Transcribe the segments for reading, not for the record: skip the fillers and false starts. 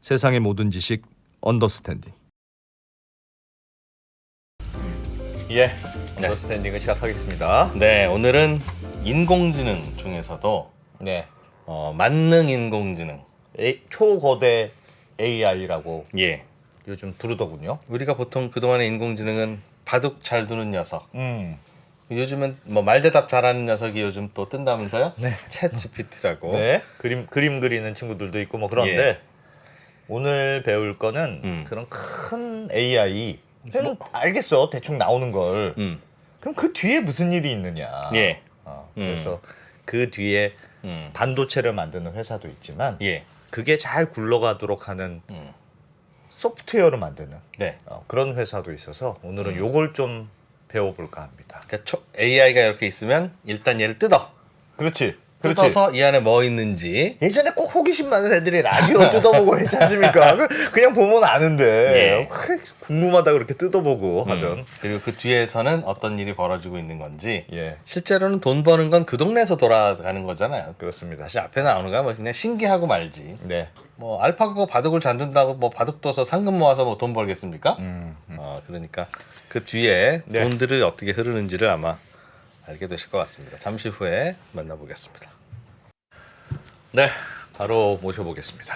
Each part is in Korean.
세상의 모든 지식 언더스탠딩. 예, 언더스탠딩을 시작하겠습니다. 네, 오늘은 인공지능 중에서도 네, 만능 인공지능. 초거대 AI라고 예, 요즘 부르더군요. 우리가 보통 그동안의 인공지능은 바둑 잘 두는 녀석. 음, 요즘은 뭐 말대답 잘하는 녀석이 요즘 또 뜬다면서요? 네. 챗 GPT라고. 네, 그림 그리는 친구들도 있고 뭐 그런데 예. 오늘 배울 거는 그런 큰 AI. 그냥 알겠어, 대충 나오는 걸. 그럼 그 뒤에 무슨 일이 있느냐. 예. 그래서 그 뒤에 반도체를 만드는 회사도 있지만 예. 그게 잘 굴러가도록 하는 소프트웨어를 만드는 네. 그런 회사도 있어서 오늘은 요걸 좀 배워볼까 합니다. 그러니까 AI가 이렇게 있으면 일단 얘를 뜯어. 그렇지. 뜯어서 이 안에 뭐 있는지. 예전에 꼭 호기심 많은 애들이 라디오 뜯어보고 했지 않습니까? 그냥 보면 아는데 예. 궁금하다 그렇게 뜯어보고 하던. 그리고 그 뒤에서는 어떤 일이 벌어지고 있는 건지. 예, 실제로는 돈 버는 건 그 동네에서 돌아가는 거잖아요. 그렇습니다. 사실 앞에 나오는 거야 뭐 그냥 신기하고 말지. 네, 뭐 알파고가 바둑을 잘 둔다고 뭐 바둑 둬서 상금 모아서 뭐 돈 벌겠습니까? 그러니까 그 뒤에 네. 돈들을 어떻게 흐르는지를 아마 알게 되실 것 같습니다. 잠시 후에 만나보겠습니다. 네, 바로 모셔보겠습니다.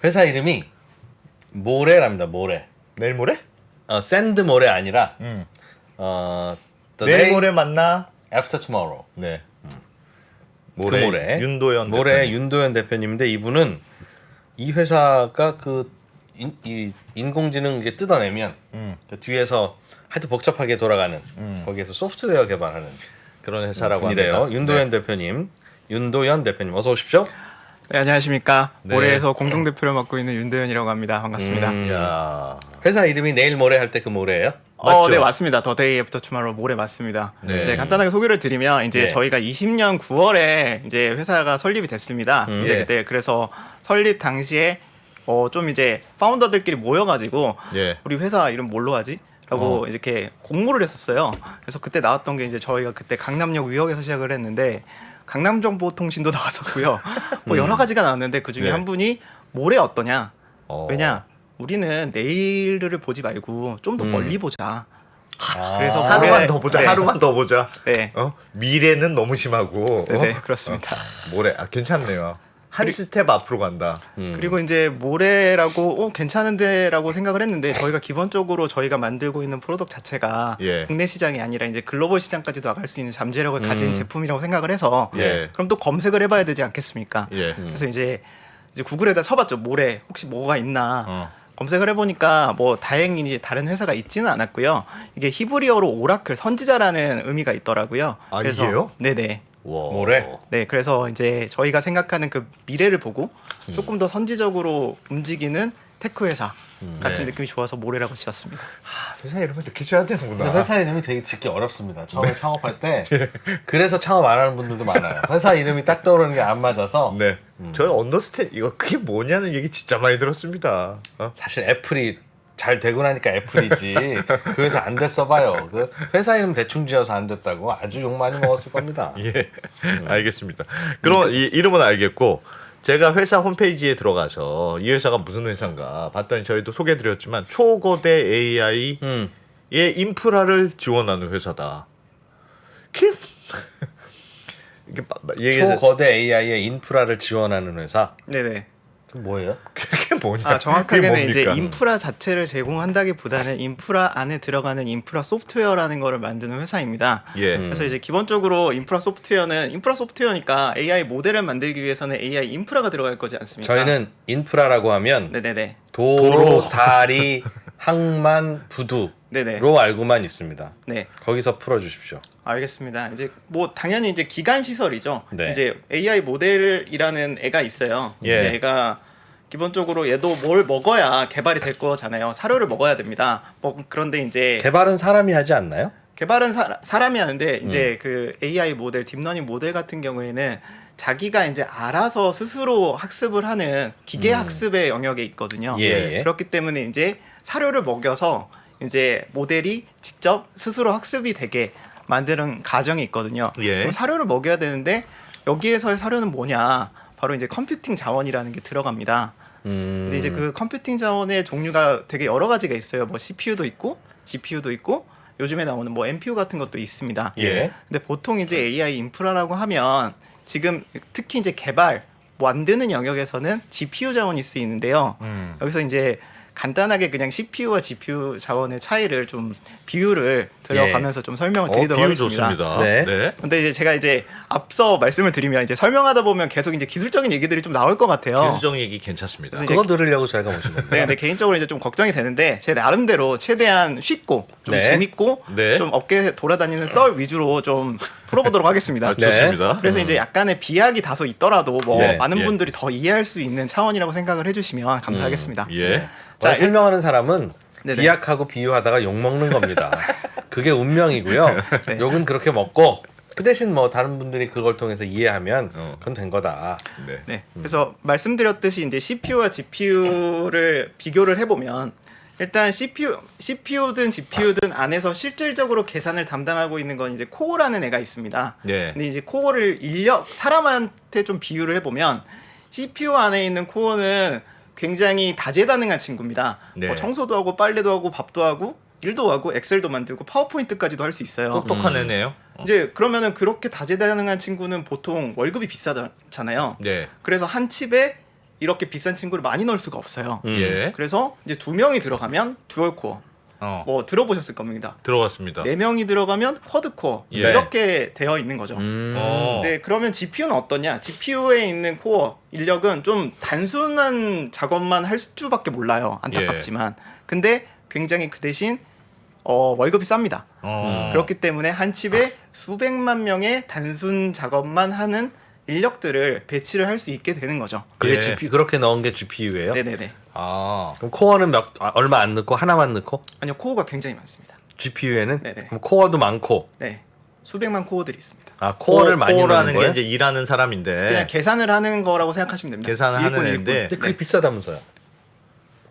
회사 이름이 모레랍니다. 모레. 내일 모레? 샌드 모레 아니라 음. The 내일 day 모레 만나. after tomorrow. 네. 그 모레. 윤도현 모레 대표님. 윤도현 대표님인데 이분은 이 회사가 이 인공지능 이게 뜯어내면 그 뒤에서 하여튼 복잡하게 돌아가는 거기에서 소프트웨어 개발하는 그런 회사라고 분이래요. 합니다. 윤도현 대표님, 윤도현 대표님 어서 오십시오. 네, 안녕하십니까. 네. 모레에서 공동대표를 맡고 있는 윤도현이라고 합니다. 반갑습니다. 야, 회사 이름이 내일 모레 할 때 그 모레예요? 맞죠? 네, 맞습니다. 더 데이 애프터 투마로우 모레 맞습니다. 네. 네, 간단하게 소개를 드리면 이제 네. 저희가 20년 9월에 이제 회사가 설립이 됐습니다. 이제 예. 그때 그래서 설립 당시에 좀 이제 파운더들끼리 모여가지고 예. 우리 회사 이름 뭘로 하지? 라고 이렇게 공모를 했었어요. 그래서 그때 나왔던 게 이제 저희가 그때 강남역 위역에서 시작을 했는데 강남정보통신도 나왔었고요. 뭐 여러 가지가 나왔는데 그 중에 네. 한 분이 모레 어떠냐? 어. 왜냐? 우리는 내일을 보지 말고 좀 더 멀리 보자. 그래서 하루만 모레- 더 보자. 네. 하루만 더 보자. 네. 미래는 너무 심하고. 네, 그렇습니다. 모레. 괜찮네요. 한 스텝 앞으로 간다. 그리고 이제 모레라고 괜찮은데라고 생각을 했는데 저희가 기본적으로 저희가 만들고 있는 프로덕트 자체가 예. 국내 시장이 아니라 이제 글로벌 시장까지도 나갈 수 있는 잠재력을 가진 제품이라고 생각을 해서 예. 그럼 또 검색을 해봐야 되지 않겠습니까? 예. 그래서 이제 구글에다 쳐봤죠. 모레 혹시 뭐가 있나. 검색을 해보니까 뭐 다행히 이제 다른 회사가 있지는 않았고요. 이게 히브리어로 오라클 선지자라는 의미가 있더라고요. 아, 이게요? 네네. 와. 모레? 네, 그래서 이제 저희가 생각하는 그 미래를 보고 조금 더 선지적으로 움직이는 테크 회사 같은 네. 느낌이 좋아서 모레라고 지었습니다. 회사 이름을 이렇게 지어야 되는구나. 근데 회사 이름이 되게 짓기 어렵습니다. 처음에 창업할 때 그래서 창업 안 하는 분들도 많아요. 회사 이름이 딱 떠오르는 게 안 맞아서 네. 저희 언더스탠 이거 그게 뭐냐는 얘기 진짜 많이 들었습니다. 사실 애플이 잘 되고 나니까 애플이지 그 회사 안 됐어봐요. 그 회사 이름 대충 지어서 안 됐다고 아주 욕 많이 먹었을 겁니다. 예. 알겠습니다. 그럼 이 이름은 알겠고 제가 회사 홈페이지에 들어가서 이 회사가 무슨 회사인가 봤더니 저희도 소개드렸지만 초거대 AI의 인프라를 지원하는 회사다. 이게 초거대 AI의 인프라를 지원하는 회사. 네네. 그 뭐예요? 그게 뭐냐? 그게 정확하게는 이제 뭡니까? 인프라 자체를 제공한다기보다는 인프라 안에 들어가는 인프라 소프트웨어라는 거를 만드는 회사입니다. 예. 그래서 이제 기본적으로 인프라 소프트웨어니까 AI 모델을 만들기 위해서는 AI 인프라가 들어갈 거지 않습니까? 저희는 인프라라고 하면 네네네. 도로, 다리, 항만, 부두로 네네. 알고만 있습니다. 네. 거기서 풀어주십시오. 알겠습니다. 이제 뭐 당연히 이제 기간 시설이죠. 네. 이제 AI 모델이라는 애가 있어요. 예. 근데 애가 기본적으로 얘도 뭘 먹어야 개발이 될 거잖아요. 사료를 먹어야 됩니다. 뭐 그런데 이제 개발은 사람이 하지 않나요? 개발은 사람이 하는데 이제 그 AI 모델, 딥러닝 모델 같은 경우에는 자기가 이제 알아서 스스로 학습을 하는 기계 학습의 영역에 있거든요. 예. 그렇기 때문에 이제 사료를 먹여서 이제 모델이 직접 스스로 학습이 되게 만드는 과정이 있거든요. 예. 그럼 사료를 먹여야 되는데 여기에서의 사료는 뭐냐? 바로 이제 컴퓨팅 자원이라는 게 들어갑니다. 근데 이제 그 컴퓨팅 자원의 종류가 되게 여러 가지가 있어요. 뭐 CPU도 있고 GPU도 있고 요즘에 나오는 뭐 NPU 같은 것도 있습니다. 예. 근데 보통 이제 AI 인프라라고 하면 지금 특히 이제 개발 만드는 영역에서는 GPU 자원이 쓰이는데요. 여기서 이제 간단하게 그냥 CPU와 GPU 자원의 차이를 좀 비유를 들어가면서 좀 설명을 드리도록 비유 하겠습니다. 좋습니다. 네. 네. 근데 이제 제가 이제 앞서 말씀을 드리면 이제 설명하다 보면 계속 이제 기술적인 얘기들이 좀 나올 것 같아요. 기술적 얘기 괜찮습니다. 그래서 그거 들으려고 저희가 모신 겁니다. 네, 근데 개인적으로 이제 좀 걱정이 되는데 제 나름대로 최대한 쉽고 좀 네. 재밌고 네. 좀 업계 돌아다니는 썰 위주로 좀 풀어보도록 하겠습니다. 아, 좋습니다. 그래서 이제 약간의 비약이 다소 있더라도 뭐 네, 많은 예. 분들이 더 이해할 수 있는 차원이라고 생각을 해주시면 감사하겠습니다. 예. 자, 자, 설명하는 사람은 네네. 비약하고 비유하다가 욕 먹는 겁니다. 그게 운명이고요. 네. 욕은 그렇게 먹고 그 대신 뭐 다른 분들이 그걸 통해서 이해하면 어. 그건 된 거다. 네. 네, 그래서 말씀드렸듯이 이제 CPU와 GPU를 비교를 해보면 일단 CPU든 GPU든 안에서 실질적으로 계산을 담당하고 있는 건 이제 코어라는 애가 있습니다. 네. 근데 이제 코어를 사람한테 좀 비유를 해보면 CPU 안에 있는 코어는 굉장히 다재다능한 친구입니다. 네. 뭐 청소도 하고 빨래도 하고 밥도 하고 일도 하고 엑셀도 만들고 파워포인트까지도 할 수 있어요. 똑똑한 애네요. 이제 그러면은 그렇게 다재다능한 친구는 보통 월급이 비싸잖아요. 네. 그래서 한 칩에 이렇게 비싼 친구를 많이 넣을 수가 없어요. 예. 그래서 이제 2명이 들어가면 듀얼 코어. 뭐 들어보셨을 겁니다. 들어갔습니다. 4명이 들어가면 쿼드 코어. 예. 이렇게 되어 있는 거죠. 어. 네, 그러면 GPU는 어떠냐? GPU에 있는 코어 인력은 좀 단순한 작업만 할 수밖에 몰라요. 안타깝지만. 근데 굉장히 그 대신 월급이 쌉니다. 그렇기 때문에 한 칩에 수백만 명의 단순 작업만 하는 인력들을 배치를 할 수 있게 되는 거죠. 그게 예. GPU 그렇게 넣은 게 GPU예요? 네네네. 아. 그럼 코어는 얼마 안 넣고 하나만 넣고 아니요, 코어가 굉장히 많습니다. GPU에는 네네. 그럼 코어도 많고 네, 수백만 코어들이 있습니다. 아 코어를 많이 넣는 코어라는 게 거예요? 이제 일하는 사람인데 그냥 계산을 하는 거라고 생각하시면 됩니다. 계산을 일꾼, 하는 일꾼. 애인데 근데 그게 비싸다면서요?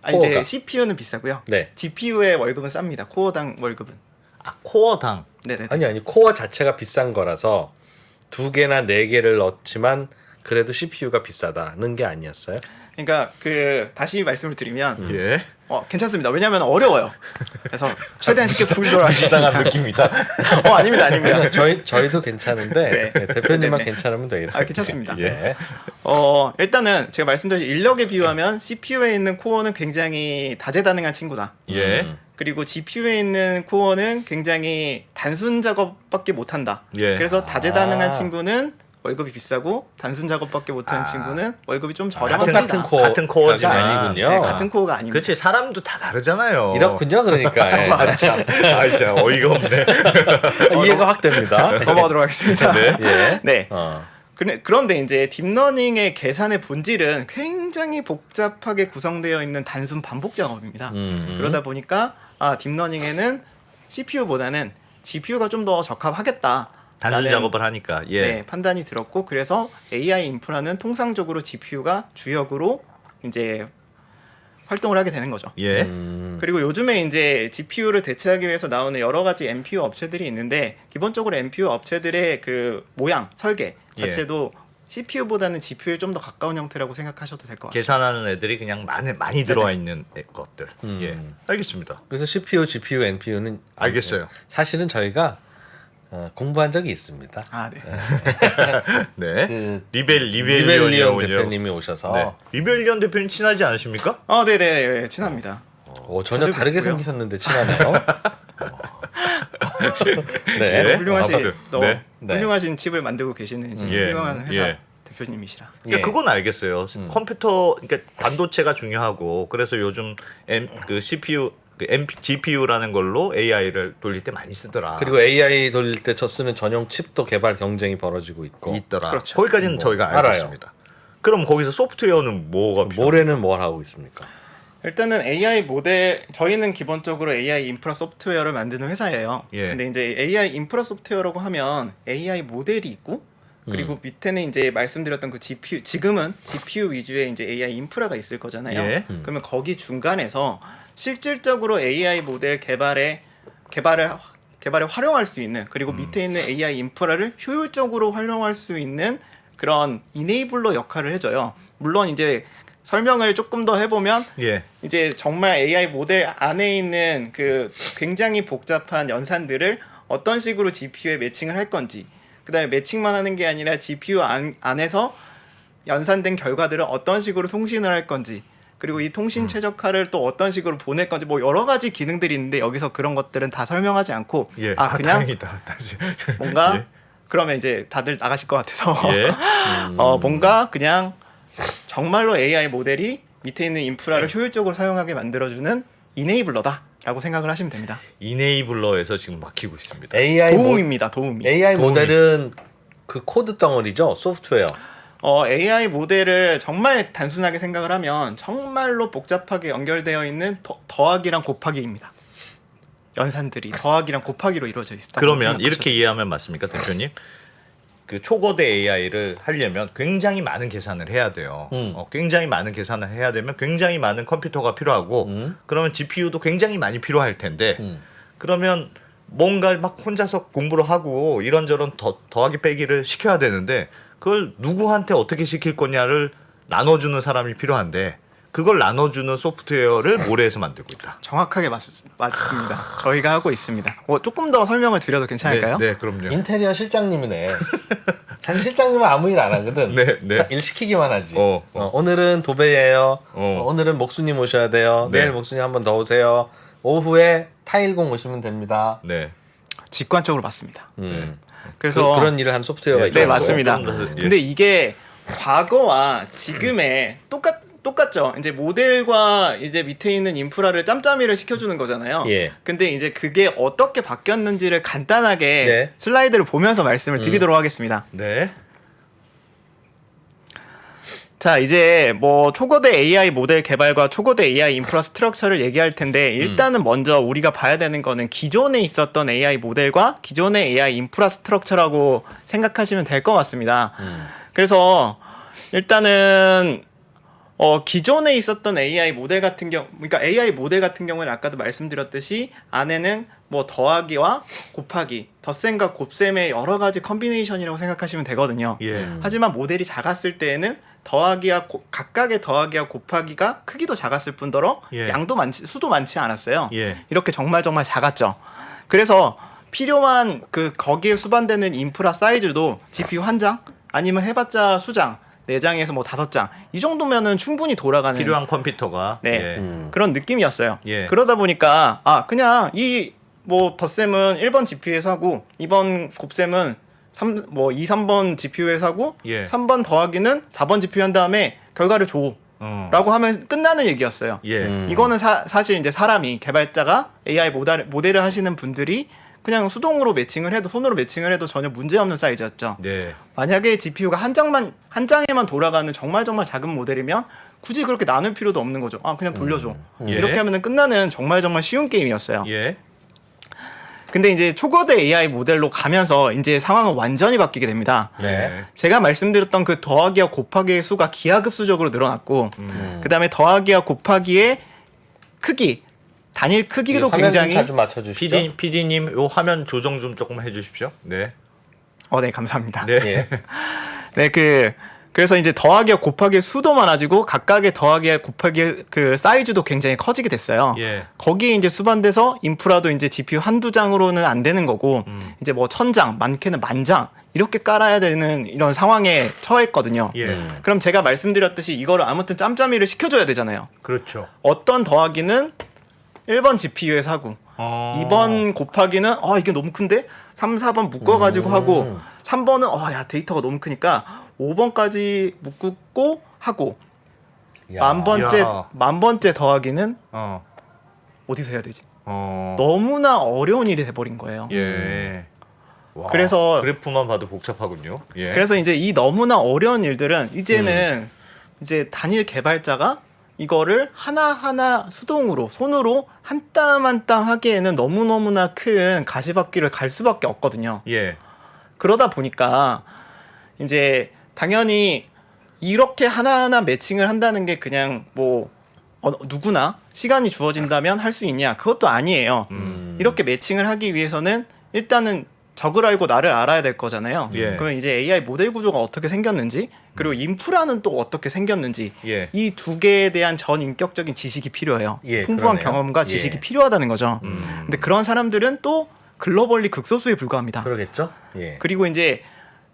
아니, 이제 코어가. CPU는 비싸고요. 네. GPU의 월급은 쌉니다. 코어당 월급은. 아, 코어당 네네. 아니 코어 자체가 비싼 거라서 2개나 4개를 넣지만 그래도 CPU가 비싸다는 게 아니었어요? 그러니까 그 다시 말씀을 드리면 예. 괜찮습니다. 왜냐하면 어려워요. 그래서 최대한 쉽게 풀도록 하겠습니다. 이상한 느낌이다. 아닙니다, 아닙니다. 저희도 괜찮은데 네. 네, 대표님만 네네. 괜찮으면 되겠습니다. 괜찮습니다. 예. 일단은 제가 말씀드린 인력에 비유하면 CPU에 있는 코어는 굉장히 다재다능한 친구다. 예. 그리고 GPU에 있는 코어는 굉장히 단순 작업밖에 못한다. 예. 그래서 다재다능한 아. 친구는 월급이 비싸고 단순 작업밖에 못하는 친구는 월급이 좀 같은 저렴합니다. 같은 코어지만 아니군요. 네, 같은 코어가 아닙니다. 그렇지 사람도 다 다르잖아요. 이렇군요, 그러니까 예. 아, 참. 아, 진짜 어이가 없네. 이해가 확 됩니다. 넘어가도록 하겠습니다. 네. 예. 네. 그런데 이제 딥러닝의 계산의 본질은 굉장히 복잡하게 구성되어 있는 단순 반복 작업입니다. 그러다 보니까 딥러닝에는 CPU보다는 GPU가 좀 더 적합하겠다. 단순 라는, 작업을 하니까. 예. 네, 판단이 들었고 그래서 AI 인프라는 통상적으로 GPU가 주역으로 이제 활동을 하게 되는 거죠. 예. 그리고 요즘에 이제 GPU를 대체하기 위해서 나오는 여러 가지 NPU 업체들이 있는데 기본적으로 NPU 업체들의 그 모양, 설계 자체도 CPU보다는 GPU에 좀 더 가까운 형태라고 생각하셔도 될 것 같습니다. 계산하는 애들이 그냥 많이 들어와 있는 것들. 예. 알겠습니다. 그래서 CPU, GPU, NPU는 알겠어요. 사실은 저희가 공부한 적이 있습니다. 아, 네. 네. 그 리벨리온 리벨리온 대표님이 오셔서 네. 리벨리온 대표님 친하지 않으십니까? 네네, 친합니다. 전혀 자주 다르게 뵙고요. 생기셨는데 친하네요. 네. 네. 훌륭하신 아무튼, 네. 훌륭하신 칩을 만들고 계시는 이제 예. 훌륭한 회사 예. 대표님이시라. 그러니까 예. 그건 알겠어요. 컴퓨터, 그러니까 반도체가 중요하고 그래서 요즘 그 CPU, GPU라는 걸로 AI를 돌릴 때 많이 쓰더라. 그리고 AI 돌릴 때 쓰는 전용 칩도 개발 경쟁이 벌어지고 있고 있더라. 그렇죠. 거기까지는 저희가 알고 알아요. 있습니다. 그럼 거기서 소프트웨어는 뭐가 필요해요? 모레는 뭘 하고 있습니까? 일단은 AI 모델 저희는 기본적으로 AI 인프라 소프트웨어를 만드는 회사예요. 예. 근데 이제 AI 인프라 소프트웨어라고 하면 AI 모델이 있고 그리고 밑에는 이제 말씀드렸던 그 GPU 지금은 GPU 위주의 이제 AI 인프라가 있을 거잖아요. 예. 그러면 거기 중간에서 실질적으로 AI 모델 개발에 활용할 수 있는 그리고 밑에 있는 AI 인프라를 효율적으로 활용할 수 있는 그런 이네이블러 역할을 해줘요. 물론 이제 설명을 조금 더 해보면 예. 이제 정말 AI 모델 안에 있는 그 굉장히 복잡한 연산들을 어떤 식으로 GPU에 매칭을 할 건지, 그다음에 매칭만 하는 게 아니라 GPU 안에서 연산된 결과들을 어떤 식으로 통신을 할 건지, 그리고 이 통신 최적화를 또 어떤 식으로 보낼 건지, 뭐 여러 가지 기능들이 있는데 여기서 그런 것들은 다 설명하지 않고 예. 그냥 다행이다. 다시. 뭔가 예. 그러면 이제 다들 나가실 것 같아서 예. 뭔가 그냥 정말로 AI 모델이 밑에 있는 인프라를 효율적으로 사용하게 만들어주는 이네이블러다라고 생각을 하시면 됩니다. 이네이블러에서 지금 막히고 있습니다. 도움입니다. 도움이. AI 모델은 그 코드 덩어리죠, 소프트웨어. AI 모델을 정말 단순하게 생각을 하면 정말로 복잡하게 연결되어 있는 더하기랑 곱하기입니다. 연산들이 더하기랑 곱하기로 이루어져 있다. 그러면 이렇게 이해하면 맞습니까, 대표님? 그 초거대 AI를 하려면 굉장히 많은 계산을 해야 돼요. 굉장히 많은 계산을 해야 되면 굉장히 많은 컴퓨터가 필요하고 그러면 GPU도 굉장히 많이 필요할 텐데 그러면 뭔가 막 혼자서 공부를 하고 이런저런 더하기 빼기를 시켜야 되는데 그걸 누구한테 어떻게 시킬 거냐를 나눠주는 사람이 필요한데 그걸 나눠주는 소프트웨어를 모래에서 만들고 있다. 정확하게 맞습니다. 저희가 하고 있습니다. 조금 더 설명을 드려도 괜찮을까요? 네, 그럼요. 인테리어 실장님이네. 사실 실장님은 아무 일 안 하거든. 네. 일 시키기만 하지. 어. 오늘은 도배예요. 오늘은 목수님 오셔야 돼요. 네. 내일 목수님 한 번 더 오세요. 오후에 타일공 오시면 됩니다. 네. 직관적으로 맞습니다. 그래서 그런 일을 하는 소프트웨어가 있죠. 네, 맞습니다. 예. 근데 이게 과거와 지금의 똑같죠. 이제 모델과 이제 밑에 있는 인프라를 짬짬이를 시켜주는 거잖아요. 예. 근데 이제 그게 어떻게 바뀌었는지를 간단하게 네. 슬라이드를 보면서 말씀을 드리도록 하겠습니다. 네. 자, 이제 뭐 초거대 AI 모델 개발과 초거대 AI 인프라스트럭처를 얘기할 텐데 일단은 먼저 우리가 봐야 되는 거는 기존에 있었던 AI 모델과 기존의 AI 인프라스트럭처라고 생각하시면 될 것 같습니다. 그래서 일단은 기존에 있었던 AI 모델 같은 그러니까 AI 모델 같은 경우는 아까도 말씀드렸듯이 안에는 뭐 더하기와 곱하기, 덧셈과 곱셈의 여러 가지 컨비네이션이라고 생각하시면 되거든요. 예. 하지만 모델이 작았을 때에는 각각의 더하기와 곱하기가 크기도 작았을 뿐더러 예. 수도 많지 않았어요. 예. 이렇게 정말 작았죠. 그래서 필요한 거기에 수반되는 인프라 사이즈도 GPU 한 장 아니면 해봤자 수장 4장에서 뭐 5장 이 정도면은 충분히 돌아가는 필요한 컴퓨터가 네. 그런 느낌이었어요. 예. 그러다 보니까 그냥 이 뭐 덧셈은 1번 GPU에서 하고 2번 곱셈은 2, 3번 GPU에서 하고 예. 3번 더하기는 4번 GPU 한 다음에 결과를 줘. 라고 하면 끝나는 얘기였어요. 예. 이거는 사실 이제 사람이 개발자가 AI 모델을 하시는 분들이 그냥 수동으로 매칭을 해도 손으로 매칭을 해도 전혀 문제없는 사이즈였죠. 네. 만약에 GPU가 한 장에만 돌아가는 정말 작은 모델이면 굳이 그렇게 나눌 필요도 없는 거죠. 그냥 돌려줘. 예. 이렇게 하면은 끝나는 정말 쉬운 게임이었어요. 예. 근데 이제 초거대 AI 모델로 가면서 이제 상황은 완전히 바뀌게 됩니다. 네. 제가 말씀드렸던 그 더하기와 곱하기의 수가 기하급수적으로 늘어났고 그다음에 더하기와 곱하기의 크기, 단일 크기도 화면 굉장히 좀 맞춰주시죠. PD님 요 화면 조정 좀 조금 해주십시오. 네. 네, 감사합니다. 네. 예. 네, 그래서 이제 더하기와 곱하기의 수도 많아지고 각각의 더하기와 곱하기의 그 사이즈도 굉장히 커지게 됐어요. 예. 거기에 이제 수반돼서 인프라도 이제 GPU 한두 장으로는 안 되는 거고 이제 뭐 1000장, 많게는 10,000장 이렇게 깔아야 되는 이런 상황에 처했거든요. 예. 그럼 제가 말씀드렸듯이 이거를 아무튼 짬짬이를 시켜줘야 되잖아요. 그렇죠. 어떤 더하기는 1번 GPU에서 하고 2번 곱하기는 이게 너무 큰데 3, 4번 묶어가지고 하고 3번은 야 데이터가 너무 크니까 5번까지 묶고 하고 야. 만 번째 더하기는 어. 어디서 해야 되지? 어. 너무나 어려운 일이 돼버린 거예요. 예. 와, 그래서 그래프만 봐도 복잡하군요. 예. 그래서 이제 이 너무나 어려운 일들은 이제는 이제 단일 개발자가 이거를 하나하나 수동으로 손으로 한 땀 한 땀 하기에는 너무너무나 큰 가시밭길을 갈 수밖에 없거든요. 예. 그러다 보니까 이제 당연히 이렇게 하나하나 매칭을 한다는 게 그냥 뭐 누구나 시간이 주어진다면 할 수 있냐? 그것도 아니에요. 이렇게 매칭을 하기 위해서는 일단은 적을 알고 나를 알아야 될 거잖아요. 예. 그러면 이제 AI 모델 구조가 어떻게 생겼는지 그리고 인프라는 또 어떻게 생겼는지 예. 이 두 개에 대한 전 인격적인 지식이 필요해요. 예, 풍부한 그러네요. 경험과 예. 지식이 필요하다는 거죠. 근데 그런 사람들은 또 글로벌리 극소수에 불과합니다. 그러겠죠? 예. 그리고 이제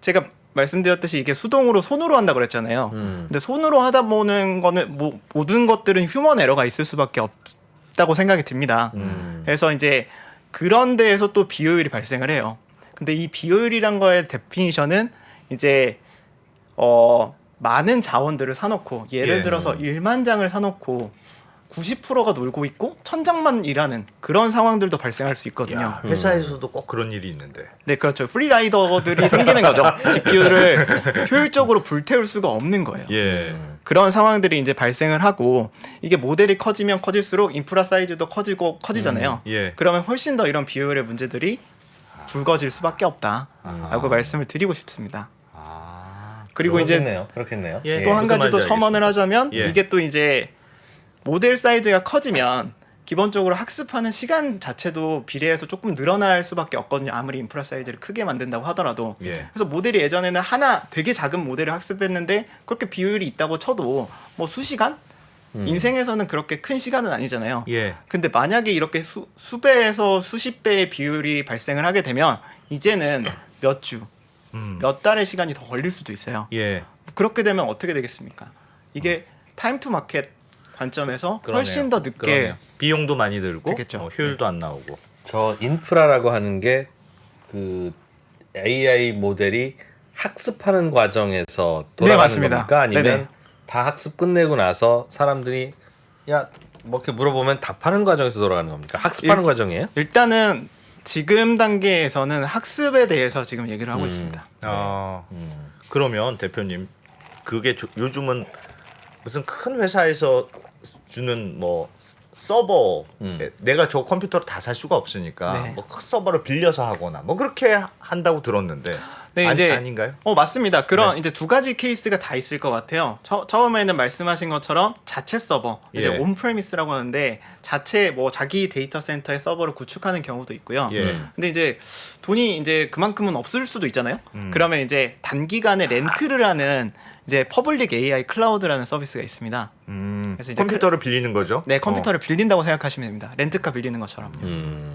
제가 말씀드렸듯이 이게 수동으로 손으로 한다 그랬잖아요. 근데 손으로 하다 보는 거는 뭐 모든 것들은 휴먼 에러가 있을 수밖에 없다고 생각이 듭니다. 그래서 이제 그런 데에서 또 비효율이 발생을 해요. 근데 이 비효율이란 거의 데피니션은 이제 많은 자원들을 사놓고 예를 예. 들어서 1만 장을 사놓고 90%가 놀고 있고 1000장만 일하는 그런 상황들도 발생할 수 있거든요. 야, 회사에서도 꼭 그런 일이 있는데. 네, 그렇죠. 프리라이더들이 생기는 거죠. GPU를 효율적으로 불태울 수가 없는 거예요. 예. 그런 상황들이 이제 발생을 하고 이게 모델이 커지면 커질수록 인프라 사이즈도 커지잖아요. 예. 그러면 훨씬 더 이런 비효율의 문제들이 불거질 수밖에 없다라고 말씀을 드리고 싶습니다. 그리고 이제 그렇겠네요. 예. 또 한 무슨 가지 더 말인지 첨언을 하자면 예. 이게 또 이제 모델 사이즈가 커지면 기본적으로 학습하는 시간 자체도 비례해서 조금 늘어날 수밖에 없거든요. 아무리 인프라 사이즈를 크게 만든다고 하더라도. 예. 그래서 모델이 예전에는 하나 되게 작은 모델을 학습했는데 그렇게 비효율이 있다고 쳐도 뭐 수시간? 인생에서는 그렇게 큰 시간은 아니잖아요. 예. 근데 만약에 이렇게 수배에서 수십 배의 비율이 발생을 하게 되면 이제는 몇 주, 몇 달의 시간이 더 걸릴 수도 있어요. 예. 그렇게 되면 어떻게 되겠습니까? 이게 타임 투 마켓 관점에서 그러네요. 훨씬 더 늦게 그러네요. 비용도 많이 들고 되겠죠. 효율도 안 나오고. 저 인프라라고 하는 게 그 AI 모델이 학습하는 과정에서 돌아가는 맞습니다. 겁니까? 아니면 네네. 다 학습 끝내고 나서 사람들이 야 뭐 이렇게 물어보면 답하는 과정에서 돌아가는 겁니까? 학습하는 과정이에요? 일단은 지금 단계에서는 학습에 대해서 지금 얘기를 하고 있습니다. 그러면 대표님 그게 요즘은 무슨 큰 회사에서 주는 뭐 서버 내가 저 컴퓨터를 다 살 수가 없으니까 네. 뭐 큰 서버를 빌려서 하거나 뭐 그렇게 한다고 들었는데 네, 이제 아닌가요? 맞습니다. 그런 이제 두 가지 케이스가 다 있을 것 같아요. 처음에는 말씀하신 것처럼 자체 서버, 이제 예. 온프레미스라고 하는데 자체 뭐 자기 데이터 센터의 서버를 구축하는 경우도 있고요. 예. 근데 이제 돈이 이제 그만큼은 없을 수도 있잖아요. 그러면 이제 단기간에 렌트를 하는 이제 퍼블릭 AI 클라우드라는 서비스가 있습니다. 그래서 이제 컴퓨터를 빌리는 거죠? 네, 컴퓨터를 빌린다고 생각하시면 됩니다. 렌트카 빌리는 것처럼요.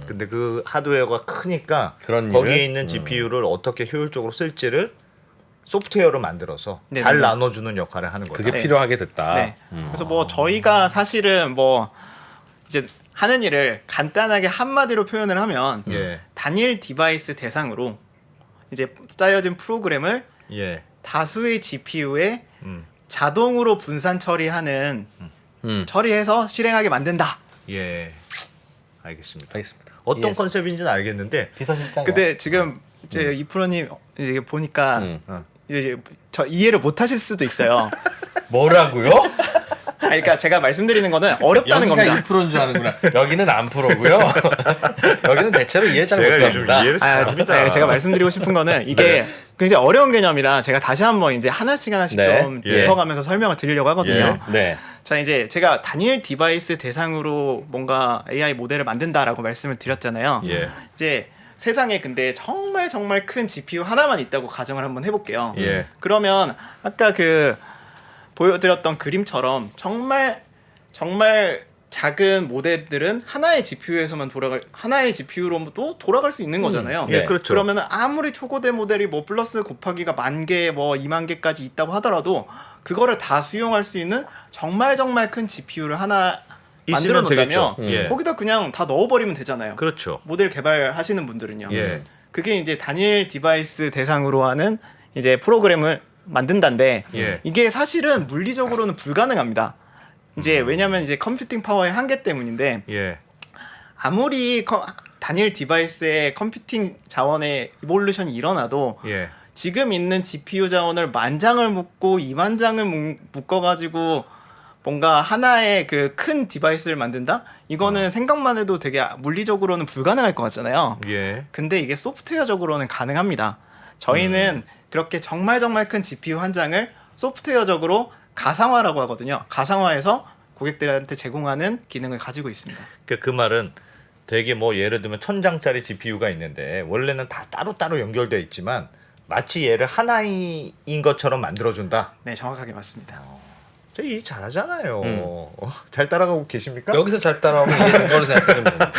근데 그 하드웨어가 크니까 그런 거기에 일을? 있는 GPU를 어떻게 효율적으로 쓸지를 소프트웨어로 만들어서 네, 잘 네. 나눠주는 역할을 하는 거죠. 그게 네. 필요하게 됐다. 네. 그래서 뭐 저희가 사실은 뭐 이제 하는 일을 간단하게 한마디로 표현을 하면 예. 단일 디바이스 대상으로 이제 짜여진 프로그램을 예. 다수의 GPU에 음. 자동으로 분산 처리하는 처리해서 실행하게 만든다. 예. 알겠습니다. 알겠습니다. 어떤 이해했습니다. 컨셉인지는 알겠는데 비서실장. 근데 지금 이제 이프로님 이제 보니까 이제 저 이해를 못 하실 수도 있어요. 뭐라고요? 그러니까 제가 말씀드리는 거는 어렵다는 여기가 겁니다. 1%인 줄 아는구나. 여기는 안 프로고요. 여기는 대체로 이해 잘 제가 요즘 못합니다. 이해를 잘합니다. 네, 제가 말씀드리고 싶은 거는 이게 굉장히 어려운 개념이라 제가 다시 한번 이제 하나씩 네. 좀 예. 짚어가면서 설명을 드리려고 하거든요. 네. 자, 이제 제가 단일 디바이스 대상으로 뭔가 AI 모델을 만든다라고 말씀을 드렸잖아요. 예. 이제 세상에 근데 정말 정말 큰 GPU 하나만 있다고 가정을 한번 해볼게요. 예. 그러면 아까 그 보여드렸던 그림처럼 정말 작은 모델들은 하나의 GPU에서만 하나의 GPU로도 돌아갈 수 있는 거잖아요. 예, 그렇죠. 그러면은 아무리 초고대 모델이 뭐 플러스 곱하기가 10,000개, 뭐 20,000개까지 있다고 하더라도 그거를 다 수용할 수 있는 정말 큰 GPU를 하나 만들어 있으면 되겠죠. 놓다면 예. 거기다 그냥 다 넣어버리면 되잖아요. 그렇죠. 모델 개발하시는 분들은요. 예. 그게 이제 단일 디바이스 대상으로 하는 이제 프로그램을 만든다는데 예. 이게 사실은 물리적으로는 불가능합니다. 이제 왜냐하면 이제 컴퓨팅 파워의 한계 때문인데 예. 아무리 단일 디바이스의 컴퓨팅 자원의 이볼루션이 일어나도 예. 지금 있는 GPU 자원을 10,000장을 묶고 20,000장을 묶어가지고 뭔가 하나의 그 큰 디바이스를 만든다? 이거는 생각만 해도 되게 물리적으로는 불가능할 것 같잖아요. 예. 근데 이게 소프트웨어적으로는 가능합니다. 저희는 그렇게 정말 큰 GPU 한 장을 소프트웨어적으로 가상화라고 하거든요. 가상화해서 고객들한테 제공하는 기능을 가지고 있습니다. 그 말은 되게 뭐 예를 들면 1000장짜리 GPU가 있는데 원래는 다 따로따로 연결되어 있지만 마치 얘를 하나인 것처럼 만들어준다. 네, 정확하게 맞습니다. 저 이 잘하잖아요. 잘 따라가고 계십니까? 여기서 잘 따라오면 이해된 거로 생각하시면 됩니다.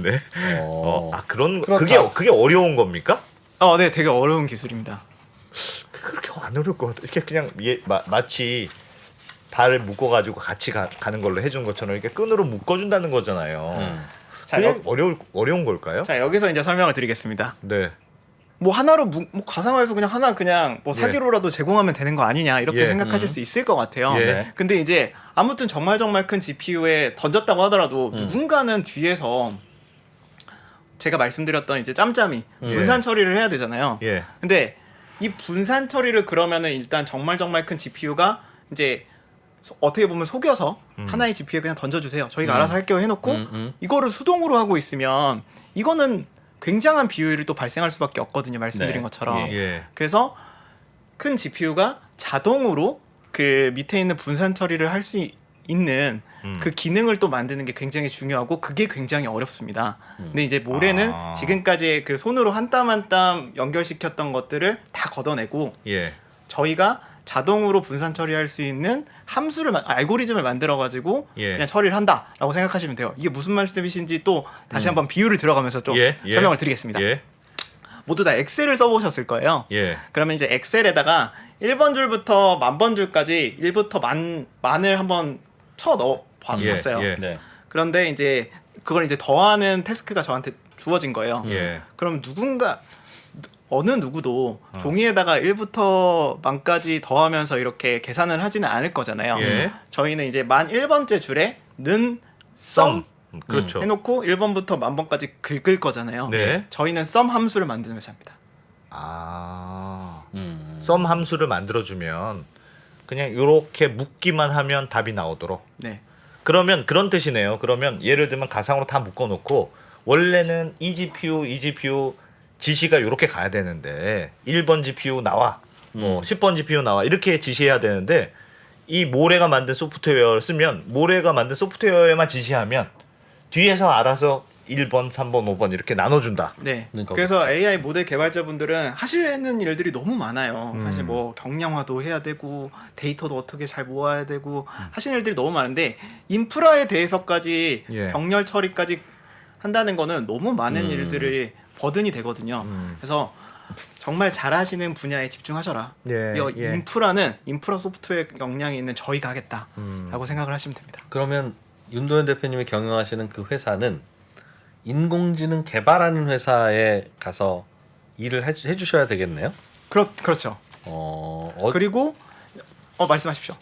네. 어. 그런 그렇다. 그게 어려운 겁니까? 네, 되게 어려운 기술입니다. 그렇게 안 어려울 것 같아. 이렇게 그냥 마치 발을 묶어가지고 같이 가는 걸로 해준 것처럼 이렇게 끈으로 묶어준다는 거잖아요. 자, 그게 어려운 걸까요? 자, 여기서 이제 설명을 드리겠습니다. 네. 뭐 하나로 뭐 가상화해서 그냥 하나 그냥 뭐 예. 사기로라도 제공하면 되는 거 아니냐 이렇게 예. 생각하실 수 있을 것 같아요. 예. 네. 근데 이제 아무튼 정말 큰 GPU에 던졌다고 하더라도 누군가는 뒤에서 제가 말씀드렸던 이제 짬짬이 분산 처리를 해야 되잖아요. 예. 근데 이 분산 처리를 그러면은 일단 정말 큰 GPU가 이제 어떻게 보면 속여서 하나의 GPU에 그냥 던져주세요. 저희가 알아서 할게요 해놓고 이거를 수동으로 하고 있으면 이거는 굉장한 비효율이 또 발생할 수밖에 없거든요. 말씀드린 네. 것처럼. 예. 그래서 큰 GPU가 자동으로 그 밑에 있는 분산 처리를 할 수 있는 그 기능을 또 만드는 게 굉장히 중요하고 그게 굉장히 어렵습니다. 근데 이제 모래는 지금까지 그 손으로 한 땀 한 땀 연결시켰던 것들을 다 걷어내고 예. 저희가 자동으로 분산 처리할 수 있는 함수를 알고리즘을 만들어 가지고 예. 그냥 처리를 한다라고 생각하시면 돼요. 이게 무슨 말씀이신지 또 다시 한번 비유를 들어가면서 좀 예. 설명을 드리겠습니다. 예. 모두 다 엑셀을 써보셨을 거예요. 예. 그러면 이제 엑셀에다가 1번 줄부터 10,000번 줄까지 1부터 만을 한번 쳐 넣어 봤어요. 예. 네. 그런데 이제 그걸 이제 더하는 태스크가 저한테 주어진 거예요. 예. 그럼 어느 누구도 종이에다가 1부터 만까지 더하면서 이렇게 계산을 하지는 않을 거잖아요. 예. 저희는 이제 만 1번째 줄에 는 썸. 썸 그렇죠. 해놓고 1번부터 10,000번까지 긁을 거잖아요. 네. 저희는 썸 함수를 만드는 회사입니다. 썸 함수를 만들어주면 그냥 이렇게 묶기만 하면 답이 나오도록. 네. 그러면 그런 뜻이네요. 그러면 예를 들면 가상으로 다 묶어놓고 원래는 이 GPU 지시가 이렇게 가야 되는데 1번 GPU 나와, 뭐 10번 GPU 나와 이렇게 지시해야 되는데 이 모래가 만든 소프트웨어를 쓰면 모래가 만든 소프트웨어에만 지시하면 뒤에서 알아서 1번, 3번, 5번 이렇게 나눠준다. 네. 그러니까 그래서 그렇지. AI 모델 개발자분들은 하시는 일들이 너무 많아요. 사실 뭐 경량화도 해야 되고 데이터도 어떻게 잘 모아야 되고 하시는 일들이 너무 많은데 인프라에 대해서까지 예. 병렬 처리까지 한다는 거는 너무 많은 일들이 버든이 되거든요. 그래서 정말 잘하시는 분야에 집중하셔라. 예, 이 예. 인프라 소프트웨어 역량이 있는 저희가 하겠다라고 생각을 하시면 됩니다. 그러면 윤도현 대표님이 경영하시는 그 회사는 인공지능 개발하는 회사에 가서 일을 해주셔야 되겠네요. 그렇죠. 그리고 말씀하십시오.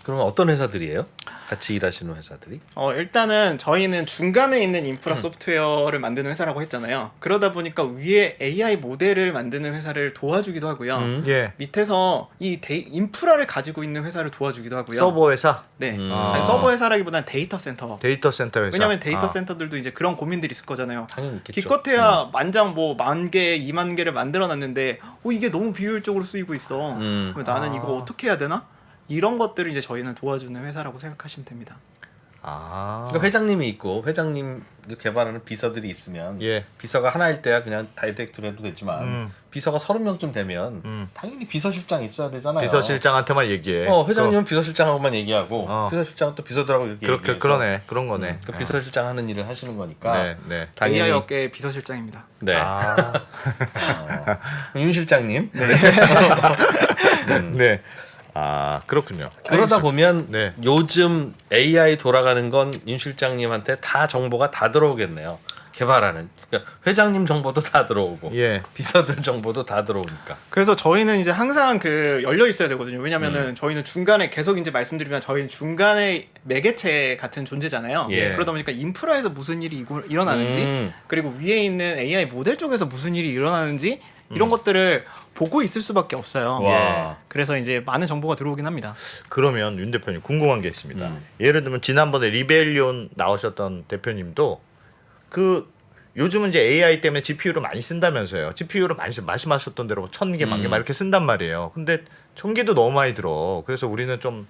그러면 어떤 회사들이에요? 같이 일하시는 회사들이? 일단은 저희는 중간에 있는 인프라 소프트웨어를 만드는 회사라고 했잖아요. 그러다 보니까 위에 AI 모델을 만드는 회사를 도와주기도 하고요. 예. 밑에서 이 인프라를 가지고 있는 회사를 도와주기도 하고요. 서버 회사, 네. 아. 아니, 서버 회사라기보다는 데이터 센터. 데이터 센터 회사. 왜냐하면 데이터 아. 센터들도 이제 그런 고민들이 있을 거잖아요. 당연히 있겠죠. 기껏해야 만장 뭐 10,000개, 20,000개를 만들어놨는데 이게 너무 비효율적으로 쓰이고 있어. 그럼 나는 이거 어떻게 해야 되나? 이런 것들을 이제 저희는 도와주는 회사라고 생각하시면 됩니다. 아. 그러니까 회장님이 있고 회장님 개발하는 비서들이 있으면 예. 비서가 하나일 때야 그냥 다이렉트로 해도 되지만 비서가 30명쯤 되면 당연히 비서실장이 있어야 되잖아요. 비서실장한테만 얘기해. 회장님은 비서실장하고만 얘기하고 비서실장은 또 비서들하고 이렇게 그렇게 얘기해서 그러네. 그런 거네. 그 비서실장 하는 일을 하시는 거니까 네, 네. 당연히 AI 업계 비서실장입니다. 네. 아. 윤 실장님. 네. 아, 그렇군요. 그러다 보면 네. 요즘 AI 돌아가는 건 윤 실장님한테 다 정보가 다 들어오겠네요. 개발하는 그러니까 회장님 정보도 다 들어오고 예. 비서들 정보도 다 들어오니까. 그래서 저희는 이제 항상 열려 있어야 되거든요. 왜냐면은 저희는 중간에 계속 이제 말씀드리면 저희는 중간에 매개체 같은 존재잖아요. 예. 그러다 보니까 인프라에서 무슨 일이 일어나는지 그리고 위에 있는 AI 모델 쪽에서 무슨 일이 일어나는지 이런 것들을 보고 있을 수밖에 없어요. 와. 예. 그래서 이제 많은 정보가 들어오긴 합니다. 그러면 윤 대표님 궁금한 게 있습니다. 예를 들면 지난번에 리벨리온 나오셨던 대표님도 그 요즘은 이제 AI 때문에 GPU를 많이 쓴다면서요. GPU를 많이 말씀하셨던 대로 1,000개, 10,000개 막 이렇게 쓴단 말이에요. 근데 1,000개도 너무 많이 들어. 그래서 우리는 좀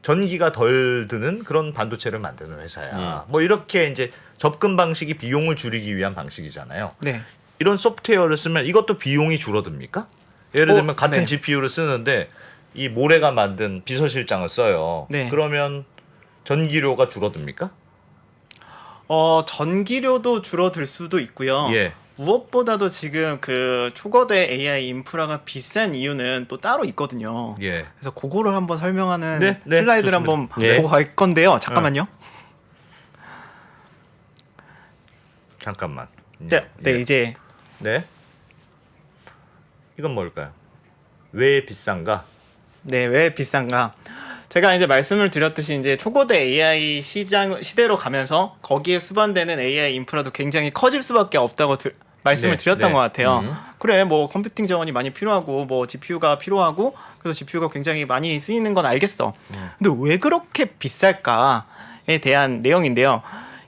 전기가 덜 드는 그런 반도체를 만드는 회사야. 뭐 이렇게 이제 접근 방식이 비용을 줄이기 위한 방식이잖아요. 네. 이런 소프트웨어를 쓰면 이것도 비용이 줄어듭니까? 예를 들면 같은 네. GPU를 쓰는데 이 모래가 만든 비서실장을 써요. 네. 그러면 전기료가 줄어듭니까? 전기료도 줄어들 수도 있고요. 예. 무엇보다도 지금 그 초거대 AI 인프라가 비싼 이유는 또 따로 있거든요. 예. 그래서 그거를 한번 설명하는 네, 네, 슬라이드를 좋습니다. 한번 예. 보고 갈 건데요. 잠깐만요. 잠깐만. 네, 예. 이제 네. 이건 뭘까요? 왜 비싼가? 네, 왜 비싼가? 제가 이제 말씀을 드렸듯이 이제 초거대 AI 시대로 가면서 거기에 수반되는 AI 인프라도 굉장히 커질 수밖에 없다고 말씀을 네, 드렸던 네. 것 같아요. 그래, 뭐 컴퓨팅 자원이 많이 필요하고 뭐 GPU가 필요하고 그래서 GPU가 굉장히 많이 쓰이는 건 알겠어. 근데 왜 그렇게 비쌀까에 대한 내용인데요.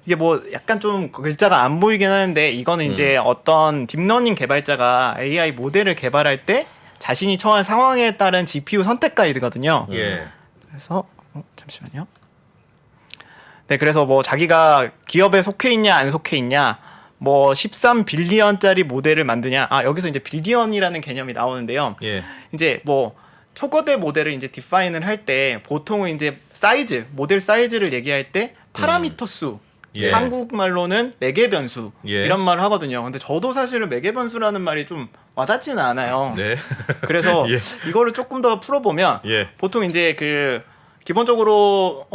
이게 뭐 약간 좀 글자가 안 보이긴 하는데 이거는 이제 어떤 딥러닝 개발자가 AI 모델을 개발할 때 자신이 처한 상황에 따른 GPU 선택 가이드거든요. 예. 그래서 잠시만요. 네, 그래서 뭐 자기가 기업에 속해 있냐 안 속해 있냐, 뭐 13빌리언짜리 모델을 만드냐. 여기서 이제 빌리언이라는 개념이 나오는데요. 예. 이제 뭐 초거대 모델을 이제 디파인을 할 때 보통은 이제 사이즈, 모델 사이즈를 얘기할 때 파라미터 수, 예. 한국말로는 매개 변수 예. 이런 말을 하거든요. 근데 저도 사실은 매개 변수라는 말이 좀 와닿지는 않아요. 네. 그래서 예. 이거를 조금 더 풀어보면 예. 보통 이제 그 기본적으로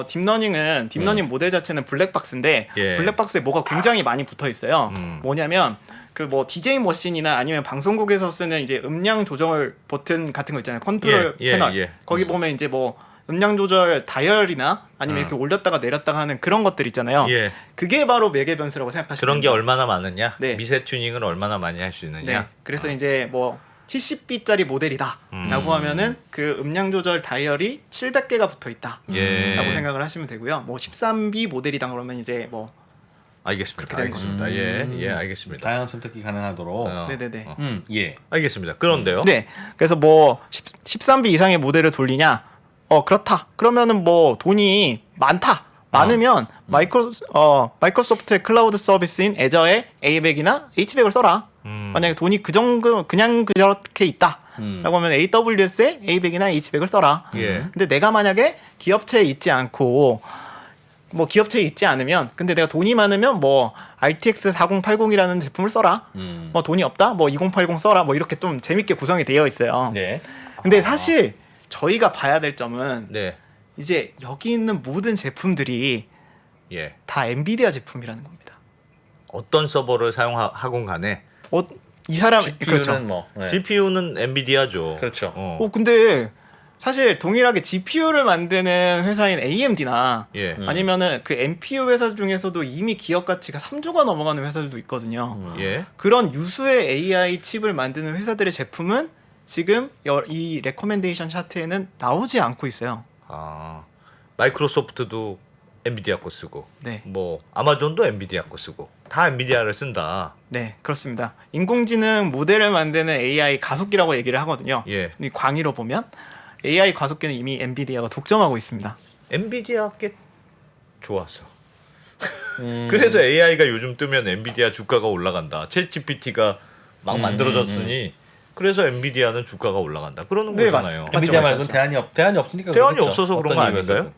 딥러닝 모델 자체는 블랙박스인데 예. 블랙박스에 뭐가 굉장히 많이 붙어 있어요. 뭐냐면 그 뭐 DJ 머신이나 아니면 방송국에서 쓰는 이제 음량 조절 버튼 같은 거 있잖아요. 컨트롤 예, 예, 패널. 예. 거기 보면 이제 뭐 음량 조절 다이얼이나 아니면 이렇게 올렸다가 내렸다가 하는 그런 것들 있잖아요. 예. 그게 바로 매개 변수라고 생각하시면 그런 게 됩니다. 얼마나 많으냐? 네. 미세 튜닝을 얼마나 많이 할 수 있느냐? 네. 그래서 이제 뭐 70B짜리 모델이다라고 하면은 그 음량 조절 다이얼이 700개가 붙어 있다라고 예. 생각을 하시면 되고요. 뭐 13B 모델이다 그러면 이제 뭐 알겠습니다. 그렇게 되는 알겠습니다. 예, 알겠습니다. 다양한 선택이 가능하도록. 네네네. 예. 알겠습니다. 그런데요. 네. 그래서 뭐 13B 이상의 모델을 돌리냐? 그렇다. 그러면은 뭐 돈이 많으면 마이크로소프트의 클라우드 서비스인 애저에 A100이나 H100을 써라. 만약에 돈이 그 정도 그냥 그렇게 있다라고 하면 AWS에 A100이나 H100을 써라. 예. 근데 내가 만약에 기업체에 있지 않고 뭐 기업체에 있지 않으면 근데 내가 돈이 많으면 뭐 RTX 4080이라는 제품을 써라. 뭐 돈이 없다? 뭐 2080 써라. 뭐 이렇게 좀 재밌게 구성이 되어 있어요. 네. 근데 사실 저희가 봐야 될 점은 네. 이제 여기 있는 모든 제품들이 예. 다 엔비디아 제품이라는 겁니다. 어떤 서버를 사용하건 간에 이 사람 GPU는 그렇죠. 뭐. 네. GPU는 엔비디아죠. 그렇죠. 근데 사실 동일하게 GPU를 만드는 회사인 AMD나 예. 아니면은 그 NPU 회사 중에서도 이미 기업 가치가 3조가 넘어가는 회사들도 있거든요. 예. 그런 유수의 AI 칩을 만드는 회사들의 제품은 지금 이 레코멘데이션 차트에는 나오지 않고 있어요. 마이크로소프트도 엔비디아 거 쓰고, 네. 뭐 아마존도 엔비디아 거 쓰고, 다 엔비디아를 쓴다. 네, 그렇습니다. 인공지능 모델을 만드는 AI 가속기라고 얘기를 하거든요. 예. 이 광의로 보면 AI 가속기는 이미 엔비디아가 독점하고 있습니다. 엔비디아 게 좋았어. 그래서 AI가 요즘 뜨면 엔비디아 주가가 올라간다. 챗 GPT가 막 만들어졌으니 그래서 엔비디아는 주가가 올라간다. 그러는 네, 거잖아요. 맞습니다. 엔비디아 맞죠, 말고는 맞죠. 대안이 없으니까 대안이 그렇죠. 없어서 그런 어떤 거 이유에서든. 아닌가요?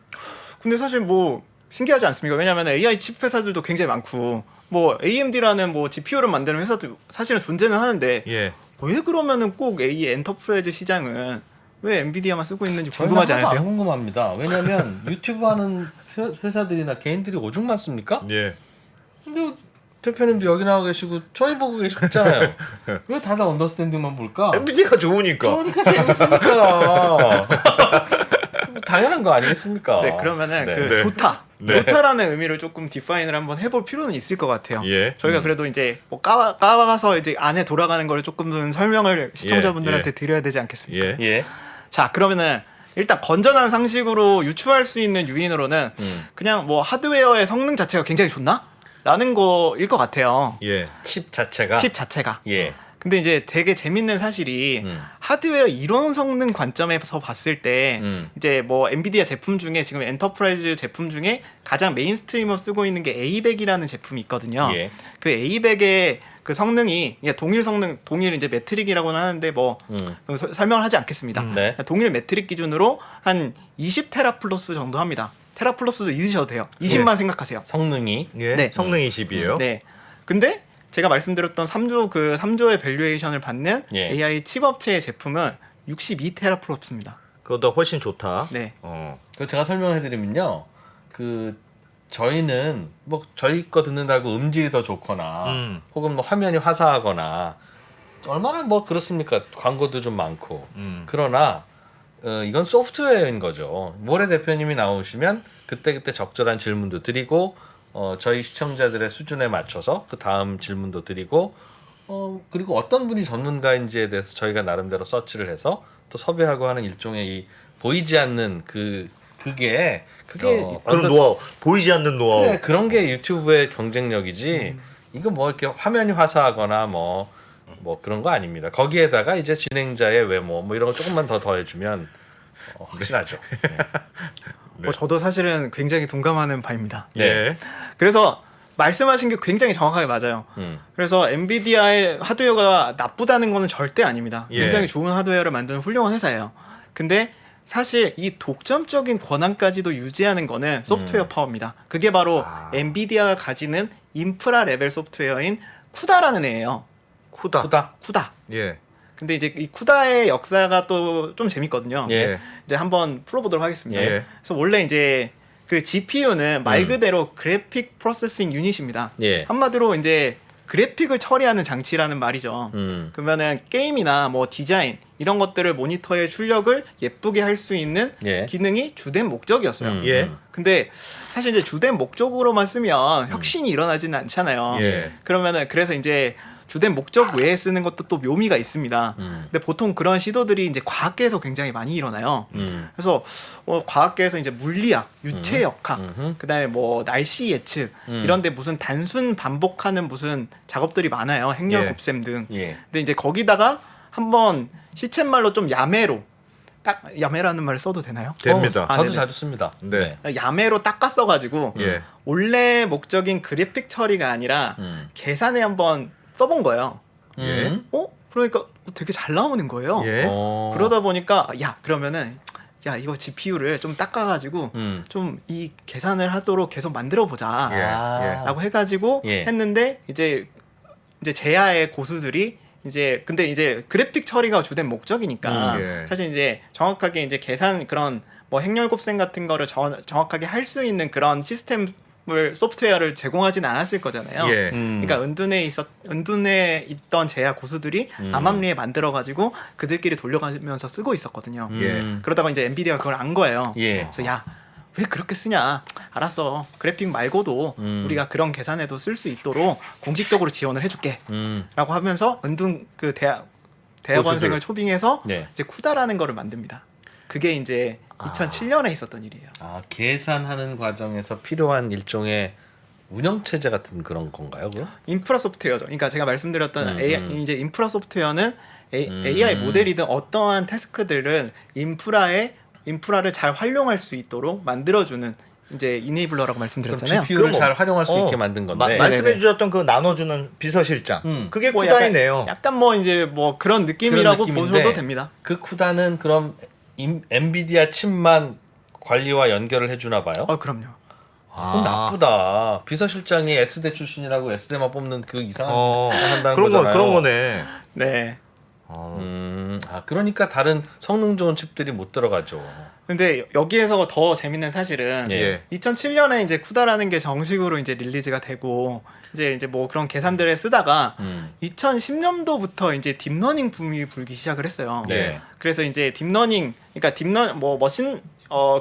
근데 사실 뭐 신기하지 않습니까? 왜냐하면 AI 칩 회사들도 굉장히 많고 뭐 AMD라는 뭐 GPU를 만드는 회사도 사실은 존재는 하는데 예. 왜 그러면은 꼭 이 엔터프라이즈 시장은 왜 엔비디아만 쓰고 있는지 저는 궁금하지 하나도 않으세요? 안 궁금합니다. 왜냐면 유튜브 하는 회사들이나 개인들이 오죽 많습니까? 예. 근데 대표님도 여기 나와 계시고 저희 보고 계시잖아요. 왜 다들 언더스탠딩만 볼까? 엔비디아가 좋으니까. 그러니까 재밌으니까. 당연한 거 아니겠습니까? 네, 그러면은 네. 그 네. 좋다, 좋다라는 의미를 조금 디파인을 한번 해볼 필요는 있을 것 같아요. 예. 저희가 그래도 이제 뭐 까와서 이제 안에 돌아가는 거를 조금 설명을 시청자분들한테 예. 드려야 되지 않겠습니까? 예. 예. 자, 그러면은 일단 건전한 상식으로 유추할 수 있는 유인으로는 그냥 뭐 하드웨어의 성능 자체가 굉장히 좋나? 라는 거일 것 같아요. 예. 칩 자체가. 칩 자체가. 예. 근데 이제 되게 재밌는 사실이 하드웨어 이론 성능 관점에서 봤을 때 이제 뭐 엔비디아 제품 중에 지금 엔터프라이즈 제품 중에 가장 메인스트림으로 쓰고 있는 게 A100이라는 제품이 있거든요. 예. 그 A100의 그 성능이 동일 성능, 동일 이제 매트릭이라고는 하는데 뭐 설명을 하지 않겠습니다. 네. 동일 매트릭 기준으로 한 20테라플로스 정도 합니다. 테라플로스도 잊으셔도 돼요. 20만 생각하세요. 성능이 예. 네. 성능 20이에요. 네. 근데 제가 말씀드렸던 3조의 밸류에이션을 받는 예. AI 칩 업체의 제품은 62테라플로스입니다. 그거보다 훨씬 좋다. 네. 그 제가 설명을 해드리면요. 그 저희는 뭐 저희 거 듣는다고 음질이 더 좋거나 혹은 뭐 화면이 화사하거나 얼마나 뭐 그렇습니까? 광고도 좀 많고. 그러나 이건 소프트웨어인 거죠. 모래 대표님이 나오시면 그때그때 적절한 질문도 드리고 저희 시청자들의 수준에 맞춰서 그 다음 질문도 드리고 그리고 어떤 분이 전문가인지에 대해서 저희가 나름대로 서치를 해서 또 섭외하고 하는 일종의 이 보이지 않는 그게 그런 노하우, 보이지 않는 노하우. 그래, 그런 게 유튜브의 경쟁력이지. 이거 뭐 이렇게 화면이 화사하거나 뭐 그런 거 아닙니다. 거기에다가 이제 진행자의 외모 뭐 이런 거 조금만 더 더해주면 확실하죠. 네. 저도 사실은 굉장히 동감하는 바입니다. 예. 그래서 말씀하신 게 굉장히 정확하게 맞아요. 그래서 엔비디아의 하드웨어가 나쁘다는 거는 절대 아닙니다. 예. 굉장히 좋은 하드웨어를 만드는 훌륭한 회사예요. 근데 사실 이 독점적인 권한까지도 유지하는 거는 소프트웨어 파워입니다. 그게 바로 엔비디아가 가지는 인프라 레벨 소프트웨어인 쿠다라는 애예요. 쿠다. 쿠다. 예. 근데 이제 이 쿠다의 역사가 또 좀 재밌거든요. 예. 이제 한번 풀어보도록 하겠습니다. 예. 그래서 원래 이제 그 GPU는 말 그대로 그래픽 프로세싱 유닛입니다. 예. 한마디로 이제 그래픽을 처리하는 장치라는 말이죠. 그러면은 게임이나 뭐 디자인 이런 것들을 모니터의 출력을 예쁘게 할 수 있는 예. 기능이 주된 목적이었어요. 예. 근데 사실 이제 주된 목적으로만 쓰면 혁신이 일어나지는 않잖아요. 예. 그러면은 그래서 이제 주된 목적 외에 쓰는 것도 또 묘미가 있습니다. 근데 보통 그런 시도들이 이제 과학계에서 굉장히 많이 일어나요. 그래서 과학계에서 이제 물리학, 유체 역학, 그다음에 뭐 날씨 예측 이런데 무슨 단순 반복하는 무슨 작업들이 많아요. 행렬 예. 곱셈 등. 예. 근데 이제 거기다가 한번 시쳇말로 좀 야매로 딱 야매라는 말을 써도 되나요? 됩니다. 아, 저도 네네. 자주 씁니다. 네. 야매로 닦았어가지고 예. 원래 목적인 그래픽 처리가 아니라 계산에 한번 써본 거예요. 예. 그러니까 되게 잘 나오는 거예요. 예. 그러다 보니까 그러면은 이거 GPU를 좀 닦아가지고 좀 이 계산을 하도록 계속 만들어 보자. 예. 라고 해가지고 예. 했는데 이제 제야의 고수들이 근데 이제 그래픽 처리가 주된 목적이니까 예. 사실 이제 정확하게 이제 계산 그런 뭐 행렬 곱셈 같은 거를 정확하게 할 수 있는 그런 시스템을 소프트웨어를 제공하진 않았을 거잖아요. 예. 그러니까 은둔에 있던 제야 고수들이 암암리에 만들어 가지고 그들끼리 돌려가면서 쓰고 있었거든요. 예. 그러다가 이제 엔비디아가 그걸 안 거예요. 예. 그래서 왜 그렇게 쓰냐? 알았어. 그래픽 말고도 우리가 그런 계산에도 쓸 수 있도록 공식적으로 지원을 해줄게. 라고 하면서 은둔 그 대학원생을 초빙해서 네. 이제 쿠다라는 거를 만듭니다. 그게 이제 2007년에 있었던 일이에요. 계산하는 과정에서 필요한 일종의 운영 체제 같은 그런 건가요, 그럼? 인프라 소프트웨어죠. 그러니까 제가 말씀드렸던 이제 인프라 소프트웨어는 AI 모델이든 어떠한 태스크들은 인프라를 잘 활용할 수 있도록 만들어주는 이제 이네이블러라고 말씀드렸잖아요. GPU를 그럼 잘 활용할 수 있게 만든 건데. 말씀해 주셨던 그 나눠주는 비서실장. 그게 뭐 쿠다이네요. 약간 뭐 이제 뭐 그런 느낌이라고 그런 느낌인데 보셔도 됩니다. 그 쿠다는 그럼 엔비디아 칩만 관리와 연결을 해주나 봐요. 그럼요. 그건 나쁘다. 비서실장이 S대 출신이라고 S대만 뽑는 그 이상한 짓 한다는 그런 거잖아요. 그런 거네. 네. 그러니까 다른 성능 좋은 칩들이 못 들어가죠. 근데 여기에서 더 재밌는 사실은 예. 2007년에 이제 쿠다라는 게 정식으로 이제 릴리즈가 되고 이제 뭐 그런 계산들에 쓰다가 2010년도부터 이제 딥러닝 붐이 불기 시작을 했어요. 네. 그래서 이제 그러니까 뭐 머신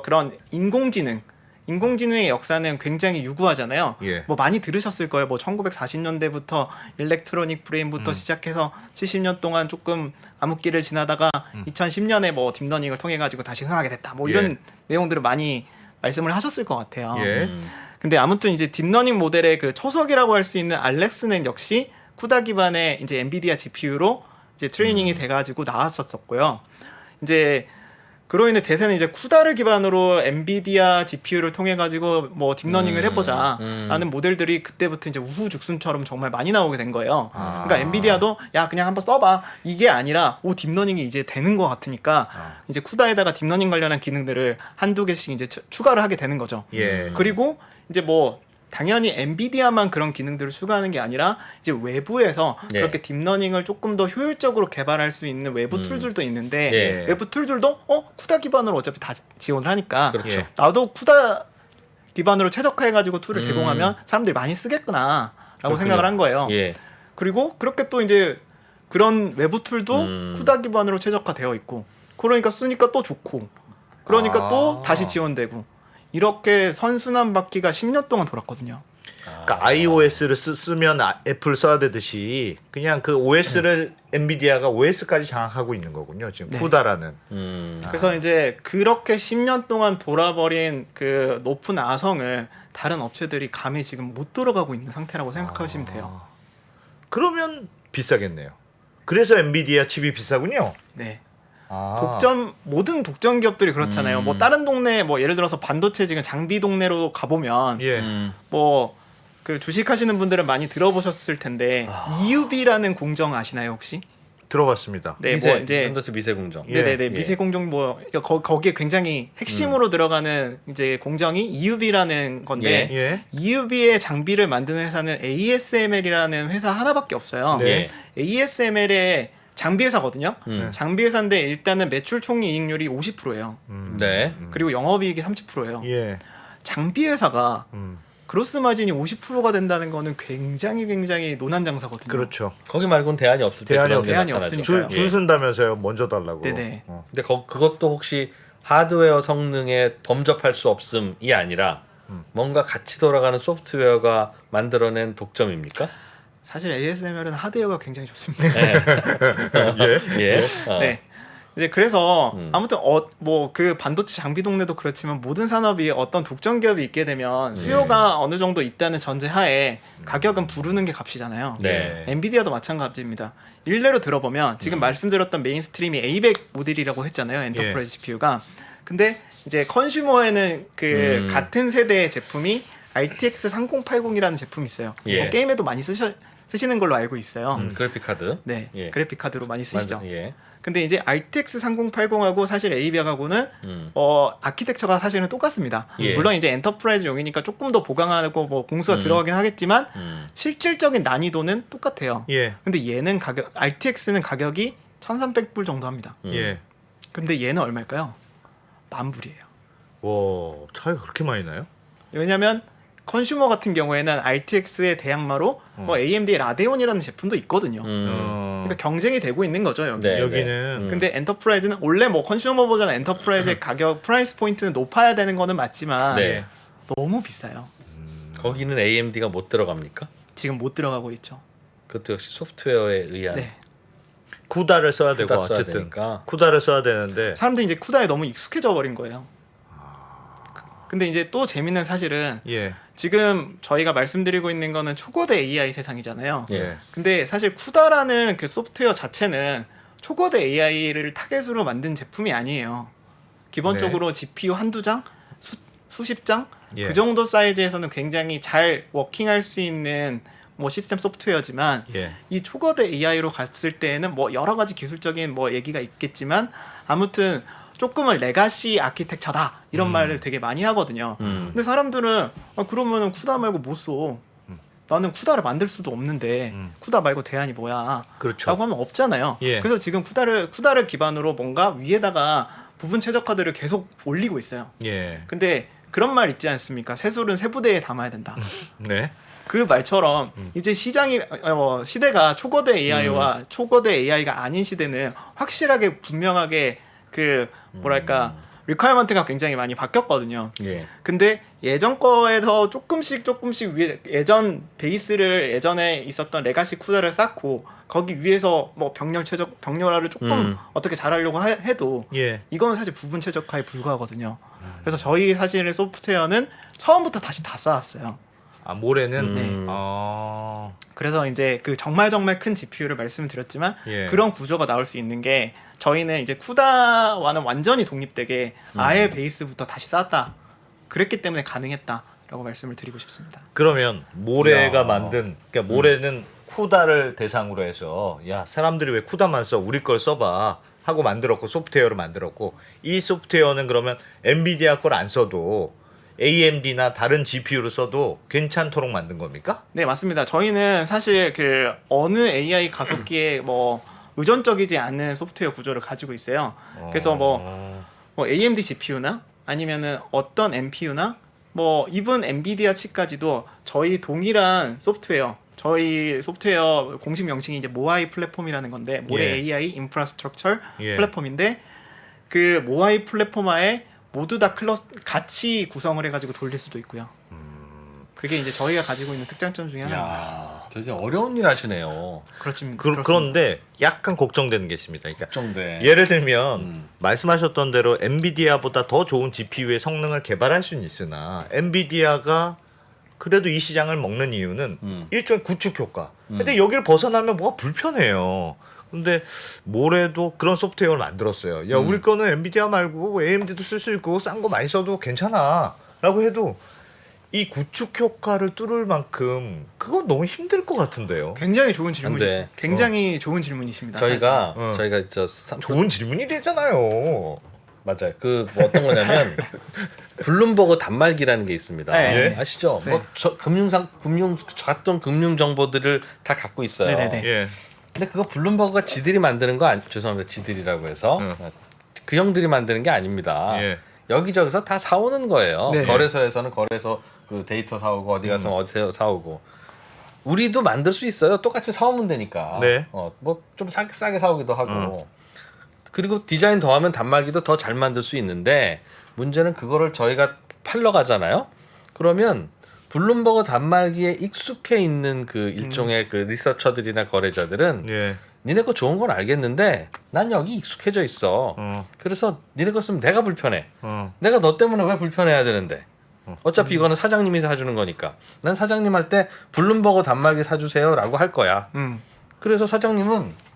그런 인공지능의 역사는 굉장히 유구하잖아요. 예. 뭐 많이 들으셨을 거예요. 뭐 1940년대부터 일렉트로닉 브레인부터 시작해서 70년 동안 조금 암흑기를 지나다가 2010년에 뭐 딥러닝을 통해 가지고 다시 흥하게 됐다. 뭐 이런 내용들을 많이 말씀을 하셨을 것 같아요. 예. 근데 아무튼 이제 딥러닝 모델의 그 초석이라고 할 수 있는 알렉스는 역시 쿠다 기반의 이제 엔비디아 GPU로 이제 트레이닝이 돼가지고 나왔었고요. 이제 그로 인해 대세는 이제 쿠다를 기반으로 엔비디아 GPU를 통해 가지고 뭐 딥러닝을 해보자라는 모델들이 그때부터 이제 우후죽순처럼 정말 많이 나오게 된 거예요. 그러니까 엔비디아도 야 그냥 한번 써봐 이게 아니라 오 딥러닝이 이제 되는 것 같으니까 이제 쿠다에다가 딥러닝 관련한 기능들을 한두 개씩 이제 추가를 하게 되는 거죠. 예. 그리고 이제 뭐 당연히 엔비디아만 그런 기능들을 추가하는 게 아니라 이제 외부에서 예. 그렇게 딥러닝을 조금 더 효율적으로 개발할 수 있는 외부 툴들도 있는데 예. 외부 툴들도 쿠다 기반으로 어차피 다 지원을 하니까 그렇죠. 예. 나도 쿠다 기반으로 최적화해가지고 툴을 제공하면 사람들이 많이 쓰겠구나라고 생각을 한 거예요. 예. 그리고 그렇게 또 이제 그런 외부 툴도 쿠다 기반으로 최적화되어 있고 그러니까 쓰니까 또 좋고 그러니까 또 다시 지원되고 이렇게 선순환 바퀴가 10년 동안 돌았거든요. 그러니까 iOS를 쓰면 애플 써야 되듯이 그냥 그 OS를 엔비디아가 OS까지 장악하고 있는 거군요. 지금 네. 쿠다라는. 그래서 이제 그렇게 10년 동안 돌아버린 그 높은 아성을 다른 업체들이 감히 지금 못 들어가고 있는 상태라고 생각하시면 돼요. 그러면 비싸겠네요. 그래서 엔비디아 칩이 비싸군요. 네. 아. 모든 독점 기업들이 그렇잖아요. 뭐 다른 동네 뭐 예를 들어서 반도체 지금 장비 동네로 가보면 예. 뭐 그 주식하시는 분들은 많이 들어보셨을 텐데 EUV라는 공정 아시나요 혹시? 들어봤습니다. 네, 미세, 뭐 이제 반도체 미세 공정. 예. 네네네 예. 미세 공정 뭐 거기에 굉장히 핵심으로 들어가는 이제 공정이 EUV라는 건데 예. EUV의 장비를 만드는 회사는 ASML이라는 회사 하나밖에 없어요. 네. ASML의 장비 회사거든요. 음. 장비 회사인데 일단은 매출 총이익률이 50%예요. 네. 그리고 영업이익이 30%예요. 예. 장비 회사가 음. 그로스 마진이 50%가 된다는 거는 굉장히 논한 장사거든요. 그렇죠. 거기 말고는 대안이 없을 때 대안이 그런 게 대안이 나타나죠. 없으니까요. 줄 쓴다면서요. 먼저 달라고. 네네. 근데 그것도 혹시 하드웨어 성능에 범접할 수 없음이 아니라 뭔가 같이 돌아가는 소프트웨어가 만들어낸 독점입니까? 사실 ASML은 하드웨어가 굉장히 좋습니다. 예. 네. 이제 그래서 아무튼 뭐 그 반도체 장비 동네도 그렇지만 모든 산업이 어떤 독점 기업이 있게 되면 수요가 어느 정도 있다는 전제하에 가격은 부르는 게 값이잖아요. 네. 엔비디아도 마찬가지입니다. 일례로 들어보면 지금 말씀드렸던 메인스트림이 A100 모델이라고 했잖아요. 엔터프라이즈 GPU가. 근데 이제 컨슈머에는 그 같은 세대의 제품이 RTX 3080이라는 제품이 있어요. 예. 뭐 게임에도 많이 쓰시는 걸로 알고 있어요. 그래픽 카드. 네, 예. 그래픽 카드로 많이 쓰시죠. 예. 근데 이제 RTX 3080하고 사실 AB하고는 아키텍처가 사실은 똑같습니다. 예. 물론 이제 엔터프라이즈용이니까 조금 더 보강하고 뭐 공수가 들어가긴 하겠지만 실질적인 난이도는 똑같아요. 예. 근데 얘는 RTX는 가격이 1,300불 정도 합니다. 예. 근데 얘는 얼마일까요? 10,000불이에요. 와, 차이가 그렇게 많이 나요? 왜냐면 컨슈머 같은 경우에는 RTX의 대항마로 뭐 AMD의 라데온이라는 제품도 있거든요. 그러니까 경쟁이 되고 있는 거죠 여기. 네. 여기는 근데 엔터프라이즈는 원래 뭐 컨슈머 버전 엔터프라이즈의 가격 프라이스 포인트는 높아야 되는 거는 맞지만 네. 너무 비싸요. 거기는 AMD가 못 들어갑니까? 지금 못 들어가고 있죠. 그것도 역시 소프트웨어에 의한 네. 쿠다를 써야 되고 쿠다 써야 어쨌든 되니까. 쿠다를 써야 되는데 사람들이 이제 쿠다에 너무 익숙해져 버린 거예요. 근데 이제 또 재밌는 사실은 예. 지금 저희가 말씀드리고 있는 거는 초거대 AI 세상이잖아요. 예. 근데 사실 쿠다라는 그 소프트웨어 자체는 초거대 AI를 타겟으로 만든 제품이 아니에요. 기본적으로 GPU 한두 장, 수십 장, 예. 그 정도 사이즈에서는 굉장히 잘 워킹할 수 있는 뭐 시스템 소프트웨어지만 예. 이 초거대 AI로 갔을 때에는 뭐 여러 가지 기술적인 뭐 얘기가 있겠지만 아무튼 조금은 레가시 아키텍처다 이런 말을 되게 많이 하거든요. 근데 사람들은 그러면은 쿠다 말고 못 써. 나는 쿠다를 만들 수도 없는데 쿠다 말고 대안이 뭐야? 그렇죠. 라고 하면 없잖아요. 예. 그래서 지금 쿠다를 기반으로 뭔가 위에다가 부분 최적화들을 계속 올리고 있어요. 예. 근데 그런 말 있지 않습니까? 새술은 새 부대에 담아야 된다. 네. 그 말처럼 이제 시대가 초거대 AI와 초거대 AI가 아닌 시대는 확실하게 분명하게 그 뭐랄까 리퀘어먼트가 굉장히 많이 바뀌었거든요. 예. 근데 예전 거에서 조금씩 위에 예전 베이스를 예전에 있었던 레가시 쿠다를 쌓고 거기 위에서 뭐 병렬화를 조금 어떻게 잘하려고 해도 예. 이건 사실 부분 최적화에 불과하거든요. 그래서 저희 사실 소프트웨어는 처음부터 다시 다 쌓았어요. 아 모레는 네. 그래서 이제 그 정말 큰 GPU를 말씀드렸지만 예. 그런 구조가 나올 수 있는 게 저희는 이제 쿠다와는 완전히 독립되게 아예 베이스부터 다시 쌓았다. 그랬기 때문에 가능했다라고 말씀을 드리고 싶습니다. 그러면 모레가 야. 만든 그러니까 모레는 쿠다를 대상으로 해서 야 사람들이 왜 쿠다만 써 우리 걸 써봐 하고 만들었고 소프트웨어를 만들었고 이 소프트웨어는 그러면 엔비디아 걸 안 써도 AMD나 다른 GPU를 써도 괜찮도록 만든 겁니까? 네, 맞습니다. 저희는 사실 그 어느 AI 가속기에 뭐 의존적이지 않은 소프트웨어 구조를 가지고 있어요. 그래서 뭐 AMD GPU나 아니면은 어떤 NPU나 뭐 이븐 엔비디아 칩까지도 저희 동일한 소프트웨어 저희 소프트웨어 공식 명칭이 이제 모아이 플랫폼이라는 건데 모레 예. AI 인프라스트럭처 예. 플랫폼인데 그 모아이 플랫폼화에 모두 다 같이 구성을 해가지고 돌릴 수도 있고요. 그게 이제 저희가 가지고 있는 특장점 중에 하나입니다. 야, 되게 어려운 일 하시네요. 그렇습니다. 그런데 약간 걱정되는 게 있습니다. 그러니까 걱정돼. 예를 들면 말씀하셨던 대로 엔비디아보다 더 좋은 GPU의 성능을 개발할 수는 있으나 엔비디아가 그래도 이 시장을 먹는 이유는 일종의 구축 효과. 근데 여기를 벗어나면 뭐가 불편해요. 근데 모레도 그런 소프트웨어를 만들었어요. 야 우리 거는 엔비디아 말고 AMD도 쓸 수 있고 싼 거 많이 써도 괜찮아 라고 해도 이 구축 효과를 뚫을 만큼 그건 너무 힘들 것 같은데요. 굉장히 좋은 질문이 안 돼. 굉장히 좋은 질문이십니다. 저희가 어. 저희가 좋은 질문이래잖아요. 맞아요. 그 뭐 어떤 거냐면 블룸버그 단말기라는 게 있습니다. 네. 아시죠? 네. 뭐 각종 금융 정보들을 다 갖고 있어요. 네네네. 예. 근데 그거 블룸버그가 지들이 만드는 거 죄송합니다. 지들이라고 해서 그 형들이 만드는 게 아닙니다. 예. 여기저기서 다 사오는 거예요. 네. 거래소에서는 거래소 그 데이터 사오고 어디 가서 어디 사오고. 우리도 만들 수 있어요. 똑같이 사오면 되니까. 네. 뭐 좀 싸게 사오기도 하고. 그리고 디자인 더하면 단말기도 더 잘 만들 수 있는데 문제는 그거를 저희가 팔러 가잖아요. 그러면 블룸버그 단말기에 익숙해 있는 그 일종의 그 리서처들이나 거래자들은 예. 니네 거 좋은 건 알겠는데 난 여기 익숙해져 있어. 그래서 니네 거 쓰면 내가 불편해. 내가 너 때문에 왜 불편해야 되는데? 어차피 이거는 사장님이 사주는 거니까. 난 사장님 할 때 블룸버그 단말기 사주세요라고 할 거야. 그래서 사장님은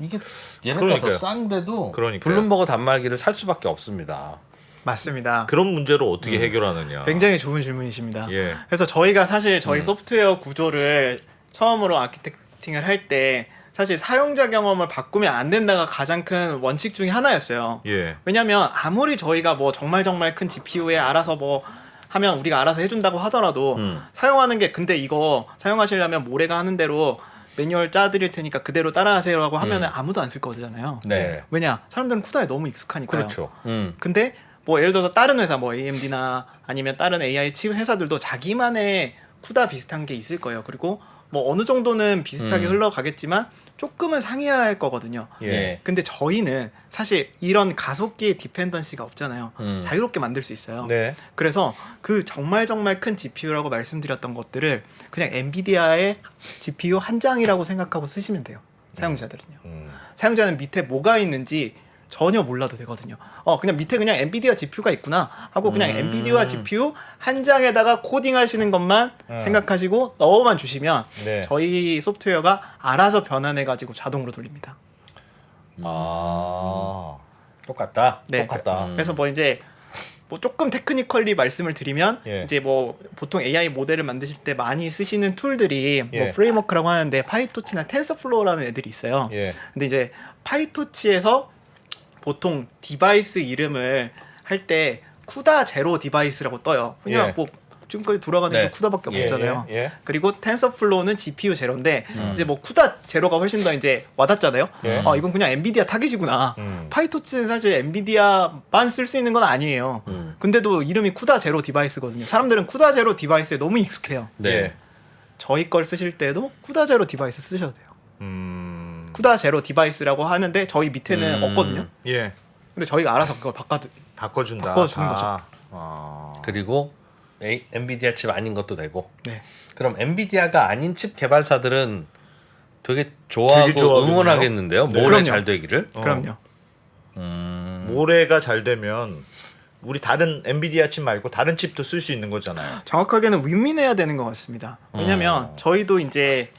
이게 얘네가 그러니까요. 더 싼데도 그러니까요. 블룸버그 단말기를 살 수밖에 없습니다. 맞습니다. 그런 문제를 어떻게 해결하느냐. 굉장히 좋은 질문이십니다. 예. 그래서 저희가 사실 저희 소프트웨어 구조를 처음으로 아키텍팅을 할 때 사실 사용자 경험을 바꾸면 안 된다가 가장 큰 원칙 중에 하나였어요. 예. 왜냐하면 아무리 저희가 뭐 정말 큰 GPU에 알아서 뭐 하면 우리가 알아서 해준다고 하더라도 사용하는 게 근데 이거 사용하시려면 모레가 하는 대로 매뉴얼 짜드릴 테니까 그대로 따라하세요라고 하면은 아무도 안 쓸 거잖아요. 네. 왜냐? 사람들은 쿠다에 너무 익숙하니까요. 그렇죠. 근데 뭐 예를 들어서 다른 회사 뭐 AMD나 아니면 다른 AI 칩 회사들도 자기만의 쿠다 비슷한 게 있을 거예요. 그리고 뭐 어느 정도는 비슷하게 흘러가겠지만 조금은 상이해야 할 거거든요. 예. 근데 저희는 사실 이런 가속기의 디펜던시가 없잖아요. 자유롭게 만들 수 있어요. 네. 그래서 그 정말 큰 GPU라고 말씀드렸던 것들을 그냥 엔비디아의 GPU 한 장이라고 생각하고 쓰시면 돼요. 사용자들은요. 사용자는 밑에 뭐가 있는지 전혀 몰라도 되거든요. 그냥 밑에 그냥 엔비디아 GPU가 있구나 하고 그냥 엔비디아 GPU 한 장에다가 코딩하시는 것만 생각하시고 넣어만 주시면 네. 저희 소프트웨어가 알아서 변환해가지고 자동으로 돌립니다. 아. 똑같다. 네. 똑같다. 그래서 뭐 이제 뭐 조금 테크니컬리 말씀을 드리면 예. 이제 뭐 보통 AI 모델을 만드실 때 많이 쓰시는 툴들이 예. 뭐 프레임워크라고 하는데 파이토치나 텐서플로우라는 애들이 있어요. 예. 근데 이제 파이토치에서 보통 디바이스 이름을 할 때 쿠다 제로 디바이스라고 떠요. 그냥 예. 뭐 지금까지 돌아가는 네. 게 쿠다밖에 예, 없었잖아요. 예, 예. 그리고 텐서플로우는 GPU 제로인데 이제 뭐 쿠다 제로가 훨씬 더 이제 와닿잖아요. 예. 이건 그냥 엔비디아 타깃이구나. 파이토치는 사실 엔비디아만 쓸 수 있는 건 아니에요. 근데도 이름이 쿠다 제로 디바이스거든요. 사람들은 쿠다 제로 디바이스에 너무 익숙해요. 네. 예. 저희 걸 쓰실 때도 쿠다 제로 디바이스 쓰셔도 돼요. 쿠다 제로 디바이스라고 하는데 저희 밑에는 없거든요. 예. 근데 저희가 알아서 그걸 바꿔주는 거죠. 그리고 엔비디아 칩 아닌 것도 되고. 네. 그럼 엔비디아가 아닌 칩 개발사들은 되게 좋아하고 되게 좋아하겠네요. 응원하겠는데요. 네. 모레 그럼요. 잘 되기를. 그럼요. 모래가 잘 되면 우리 다른 엔비디아 칩 말고 다른 칩도 쓸 수 있는 거잖아요. 정확하게는 윈윈해야 되는 것 같습니다. 왜냐면 저희도 이제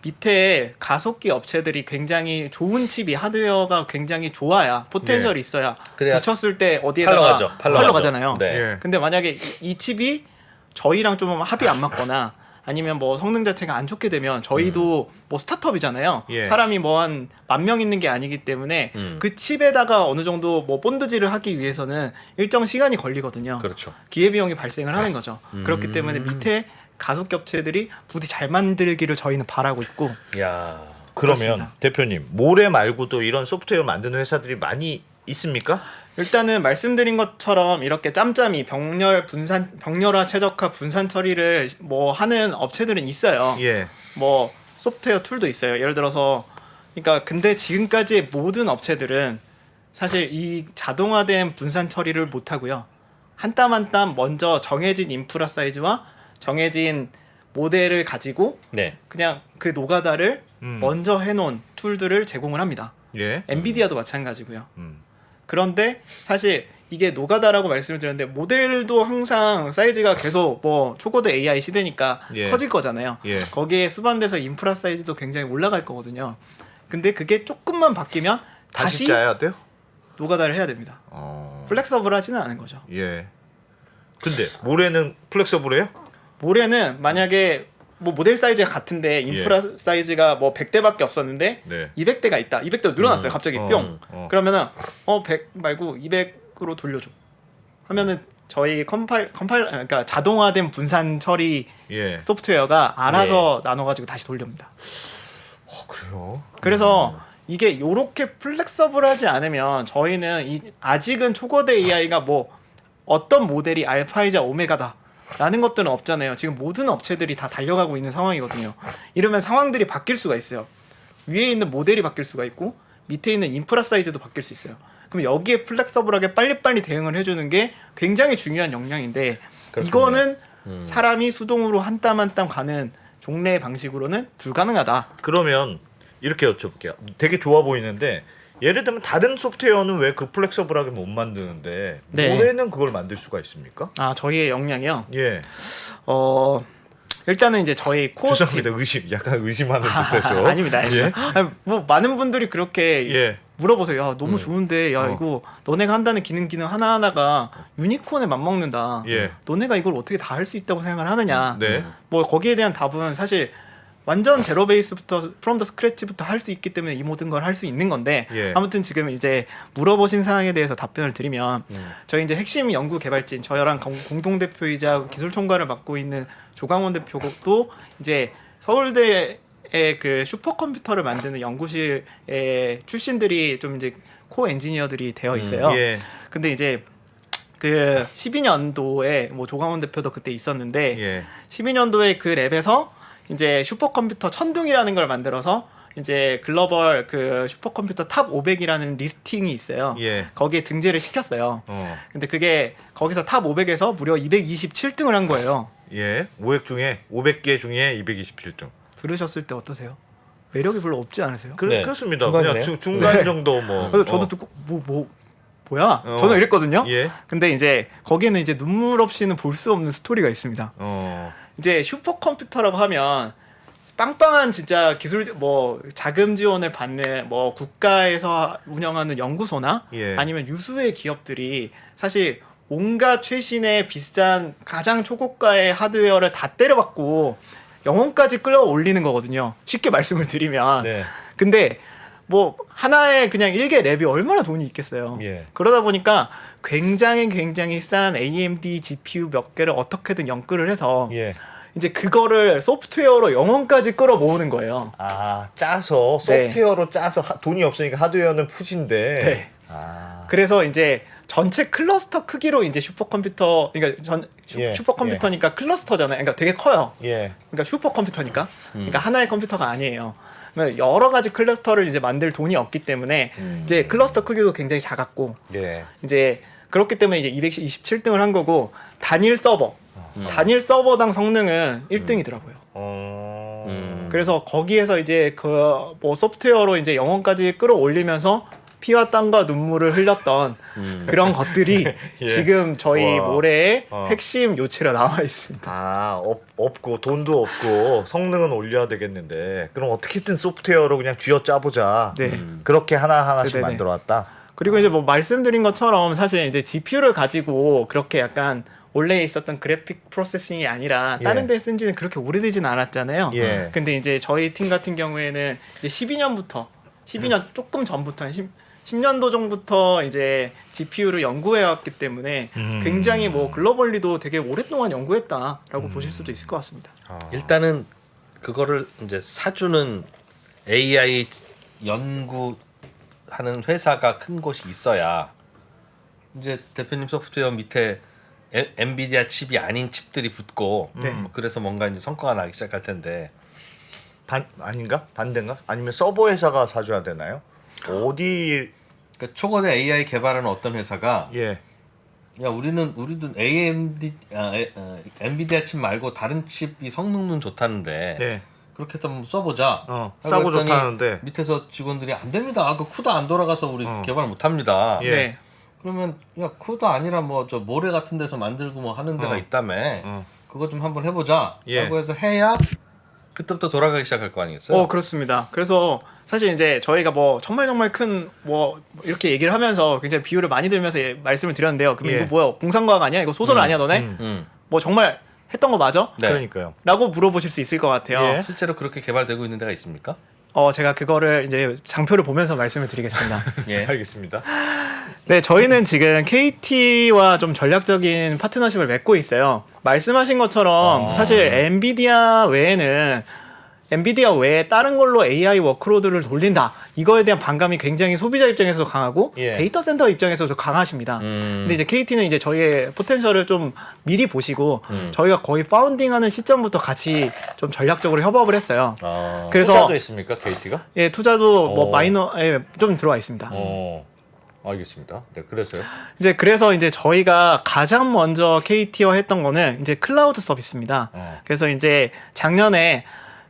밑에 가속기 업체들이 굉장히 좋은 칩이 하드웨어가 굉장히 좋아야 포텐셜이 예. 있어야 그래야 붙였을 때 팔러 어디에다가 가죠. 팔러 가잖아요. 네. 예. 근데 만약에 이 칩이 저희랑 좀 합이 안 맞거나 아니면 뭐 성능 자체가 안 좋게 되면 저희도 뭐 스타트업이잖아요. 예. 사람이 뭐 한 10,000명 있는 게 아니기 때문에 그 칩에다가 어느 정도 뭐 본드질을 하기 위해서는 일정 시간이 걸리거든요. 그렇죠. 기회비용이 발생을 하는 거죠. 그렇기 때문에 밑에 가속기 업체들이 부디 잘 만들기를 저희는 바라고 있고 야. 그러면 그렇습니다. 대표님 모래 말고도 이런 소프트웨어 만드는 회사들이 많이 있습니까? 일단은 말씀드린 것처럼 이렇게 짬짬이 병렬화 최적화 분산 처리를 뭐 하는 업체들은 있어요. 예. 뭐 소프트웨어 툴도 있어요. 예를 들어서 그러니까 근데 지금까지의 모든 업체들은 사실 이 자동화된 분산 처리를 못 하고요. 한 땀 한 땀 먼저 정해진 인프라 사이즈와 정해진 모델을 가지고 네. 그냥 그 노가다를 먼저 해놓은 툴들을 제공을 합니다. 예. 엔비디아도 마찬가지고요. 음. 그런데 사실 이게 노가다라고 말씀을 드렸는데 모델도 항상 사이즈가 계속 뭐 초고대 AI 시대니까 예. 커질 거잖아요. 예. 거기에 수반돼서 인프라 사이즈도 굉장히 올라갈 거거든요. 근데 그게 조금만 바뀌면 다시 다시 짜야 돼요? 노가다를 해야 됩니다. 플렉서블하지는 않은 거죠. 예. 근데 모래는 플렉서블해요? 모래는 만약에 뭐 모델 사이즈가 같은데 인프라 사이즈가 뭐 100대밖에 없었는데 네. 200대가 있다. 200대로 늘어났어요. 갑자기 뿅. 그러면은 100 말고 200으로 돌려줘. 하면은 저희 컴파일 그러니까 자동화된 분산 처리 예. 소프트웨어가 알아서 나눠가지고 다시 돌립니다. 그래요? 그래서 이게 요렇게 플렉서블하지 않으면 저희는 아직은 초거대 AI가 뭐 어떤 모델이 알파이자 오메가다 라는 것들은 없잖아요. 지금 모든 업체들이 다 달려가고 있는 상황이거든요. 이러면 상황들이 바뀔 수가 있어요. 위에 있는 모델이 바뀔 수가 있고 밑에 있는 인프라 사이즈도 바뀔 수 있어요. 그럼 여기에 플렉서블하게 빨리빨리 대응을 해주는 게 굉장히 중요한 역량인데 그렇군요. 이거는 사람이 수동으로 한 땀 한 땀 가는 종래의 방식으로는 불가능하다. 그러면 이렇게 여쭤볼게요. 되게 좋아 보이는데 예를 들면 다른 소프트웨어는 왜 그 플렉서블하게 못 만드는데 네. 모래는 그걸 만들 수가 있습니까? 아 저희의 역량이요. 예. 일단은 이제 저희 코어 팀 죄송합니다. 약간 의심하는 듯해서. 아닙니다. 예. 아니, 뭐 많은 분들이 그렇게 예. 물어보세요. 야 너무 좋은데 야 이거 너네가 한다는 기능 하나하나가 유니콘에 맞먹는다. 예. 너네가 이걸 어떻게 다 할 수 있다고 생각을 하느냐. 네. 뭐 거기에 대한 답은 사실 완전 제로 베이스부터 프롬 더 스크래치부터 할 수 있기 때문에 이 모든 걸 할 수 있는 건데 예. 아무튼 지금 이제 물어보신 사항에 대해서 답변을 드리면 저희 이제 핵심 연구 개발진 저희랑 공동 대표이자 기술 총괄을 맡고 있는 조강원 대표도 이제 서울대의 그 슈퍼컴퓨터를 만드는 연구실의 출신들이 좀 이제 코 엔지니어들이 되어 있어요. 예. 근데 이제 그 12년도에 뭐 조강원 대표도 그때 있었는데 예. 12년도에 그 랩에서 이제 슈퍼컴퓨터 천둥이라는 걸 만들어서 이제 글로벌 그 슈퍼컴퓨터 탑 500이라는 리스팅이 있어요. 예. 거기에 등재를 시켰어요. 근데 그게 거기서 탑 500에서 무려 227등을 한 거예요. 예. 500개 중에 227등. 들으셨을 때 어떠세요? 매력이 별로 없지 않으세요? 네. 그렇습니다. 중간이네요. 그냥 중간 정도 뭐. 그래서 저도 듣고 뭐야? 저는 이랬거든요. 예. 근데 이제 거기에는 이제 눈물 없이는 볼 수 없는 스토리가 있습니다. 이제 슈퍼컴퓨터라고 하면 빵빵한 진짜 기술 뭐 자금 지원을 받는 뭐 국가에서 운영하는 연구소나 예. 아니면 유수의 기업들이 사실 온갖 최신의 비싼 가장 초고가의 하드웨어를 다 때려박고 영혼까지 끌어올리는 거거든요. 쉽게 말씀을 드리면. 네. 근데 뭐 하나의 그냥 일개 랩이 얼마나 돈이 있겠어요. 예. 그러다 보니까 굉장히 싼 AMD GPU 몇 개를 어떻게든 연결을 해서 예. 이제 그거를 소프트웨어로 영혼까지 끌어모으는 거예요. 짜서 소프트웨어로 짜서 돈이 없으니까 하드웨어는 푸진데. 네. 그래서 이제 전체 클러스터 크기로 이제 슈퍼컴퓨터 그러니까 슈퍼컴퓨터니까 클러스터잖아요. 그러니까 되게 커요. 예. 그러니까 슈퍼컴퓨터니까. 그러니까 하나의 컴퓨터가 아니에요. 여러 가지 클러스터를 이제 만들 돈이 없기 때문에 이제 클러스터 크기도 굉장히 작았고 예. 이제 그렇기 때문에 이제 227등을 한 거고 단일 서버당 성능은 1등이더라고요. 어. 그래서 거기에서 이제 그 뭐 소프트웨어로 이제 영혼까지 끌어올리면서 피와 땀과 눈물을 흘렸던 그런 것들이 예. 지금 저희 와. 모래의 어. 핵심 요체로 나와 있습니다. 아, 없고 돈도 없고 성능은 올려야 되겠는데 그럼 어떻게든 소프트웨어로 그냥 쥐어짜보자. 네. 그렇게 하나하나씩 네네네. 만들어왔다. 그리고 이제 뭐 말씀드린 것처럼 사실 이제 GPU를 가지고 그렇게 약간 원래 있었던 그래픽 프로세싱이 아니라 다른 예. 데 쓴 지는 그렇게 오래되진 않았잖아요. 예. 근데 이제 저희 팀 같은 경우에는 이제 12년 조금 전부터 10년도 전부터 이제 GPU를 연구해 왔기 때문에 굉장히 뭐 글로벌리도 되게 오랫동안 연구했다라고 보실 수도 있을 것 같습니다. 일단은 그거를 이제 사주는 AI 연구하는 회사가 큰 곳이 있어야 이제 대표님 소프트웨어 밑에 엔비디아 칩이 아닌 칩들이 붙고 네. 뭐 그래서 뭔가 이제 성과가 나기 시작할 텐데 아닌가? 반대인가? 아니면 서버 회사가 사줘야 되나요? 어디 그러니까 초거대 AI 개발하는 어떤 회사가 예. 야 우리도 엔비디아 칩 말고 다른 칩이 성능은 좋다는데 네. 그렇게 해서 한번 써보자. 어, 하고 싸고 했더니 좋다는데. 밑에서 직원들이 안 됩니다. 그 쿠도 안 돌아가서 우리 개발 못 합니다. 예. 네. 그러면 야 쿠도 아니라 뭐 저 모래 같은 데서 만들고 뭐 하는 데가 있다며. 어. 그거 좀 한번 해보자. 예. 라고 해서 해야 그때부터 돌아가기 시작할 거 아니겠어요? 그렇습니다. 그래서 사실 이제 저희가 뭐 정말 큰 뭐 이렇게 얘기를 하면서 굉장히 비유를 많이 들면서 말씀을 드렸는데요. 그럼 예. 이거 뭐야? 공상과학 아니야? 이거 소설 아니야, 너네? 뭐 정말 했던 거 맞아? 네. 그러니까요. 라고 물어보실 수 있을 것 같아요. 예. 실제로 그렇게 개발되고 있는 데가 있습니까? 제가 그거를 이제 장표를 보면서 말씀을 드리겠습니다. 예. 알겠습니다. 네, 저희는 지금 KT와 좀 전략적인 파트너십을 맺고 있어요. 말씀하신 것처럼 사실 엔비디아 외에 다른 걸로 AI 워크로드를 돌린다. 이거에 대한 반감이 굉장히 소비자 입장에서도 강하고 예. 데이터 센터 입장에서도 강하십니다. 근데 이제 KT는 이제 저희의 포텐셜을 좀 미리 보시고 저희가 거의 파운딩하는 시점부터 같이 좀 전략적으로 협업을 했어요. 그래서 투자도 있습니까, KT가? 예, 투자도 뭐 어. 마이너에 좀 들어와 있습니다. 알겠습니다. 네, 그래서요. 그래서 이제 저희가 가장 먼저 KT와 했던 거는 이제 클라우드 서비스입니다. 그래서 이제 작년에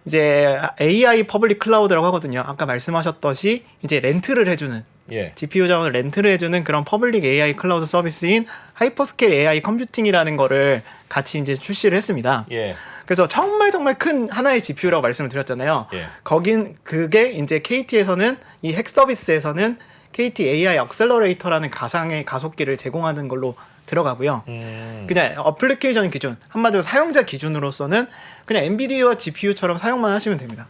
이제 AI 퍼블릭 클라우드라고 하거든요. 아까 말씀하셨듯이 이제 렌트를 해주는 예. GPU 자원을 렌트를 해주는 그런 퍼블릭 AI 클라우드 서비스인 하이퍼스케일 AI 컴퓨팅이라는 거를 같이 이제 출시를 했습니다. 예. 그래서 정말 큰 하나의 GPU라고 말씀을 드렸잖아요. 예. 그게 이제 KT에서는 이 핵 서비스에서는 KT AI 액셀러레이터라는 가상의 가속기를 제공하는 걸로 들어가고요. 그냥 어플리케이션 기준, 한마디로 사용자 기준으로서는 그냥 엔비디아 GPU처럼 사용만 하시면 됩니다.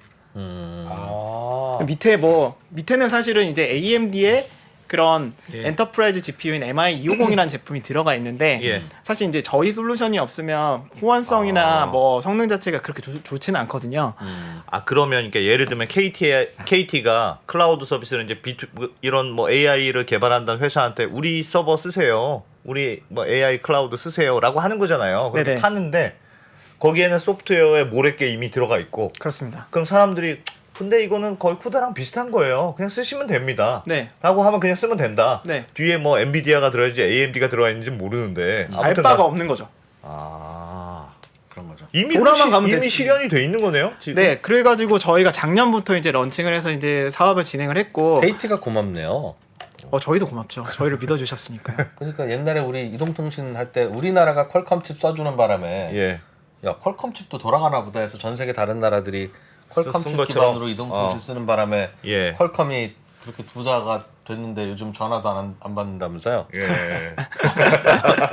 밑에는 사실은 이제 AMD의 그런 예. 엔터프라이즈 GPU인 MI250이라는 제품이 들어가 있는데 예. 사실 이제 저희 솔루션이 없으면 호환성이나 뭐 성능 자체가 그렇게 좋지는 않거든요. 그러면 그러니까 예를 들면 KT가 클라우드 서비스를 이제 이런 뭐 AI를 개발한다는 회사한테 우리 서버 쓰세요. 우리 뭐 AI 클라우드 쓰세요라고 하는 거잖아요. 그렇게 네네. 파는데 거기에는 소프트웨어에 모래게 이미 들어가 있고 그렇습니다. 그럼 사람들이 근데 이거는 거의 쿠다랑 비슷한 거예요. 그냥 쓰시면 됩니다. 네. 라고 하면 그냥 쓰면 된다. 네. 뒤에 뭐 엔비디아가 들어있는지 AMD가 들어가 있는지 모르는데 아무튼 알바가 없는 거죠. 그런 거죠. 이미 돌아만 가면 이미 되지. 실현이 돼 있는 거네요. 지금? 네, 그래가지고 저희가 작년부터 이제 런칭을 해서 이제 사업을 진행을 했고, KT가 고맙네요. 저희도 고맙죠. 저희를 믿어주셨으니까요. 그러니까 옛날에 우리 이동통신 할 때 우리나라가 퀄컴 칩 써주는 바람에 예. 야 퀄컴 칩도 돌아가나 보다 해서 전 세계 다른 나라들이 퀄컴 쓴 칩 것처럼. 기반으로 이동통신 쓰는 바람에 예. 퀄컴이 그렇게 부자가 됐는데 요즘 전화도 안 받는다면서요? 예.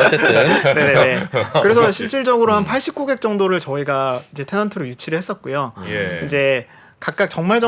어쨌든 네네네. 그래서 실질적으로 한 80고객 정도를 저희가 이제 테넌트로 유치를 했었고요. 예. 이제 각각 정말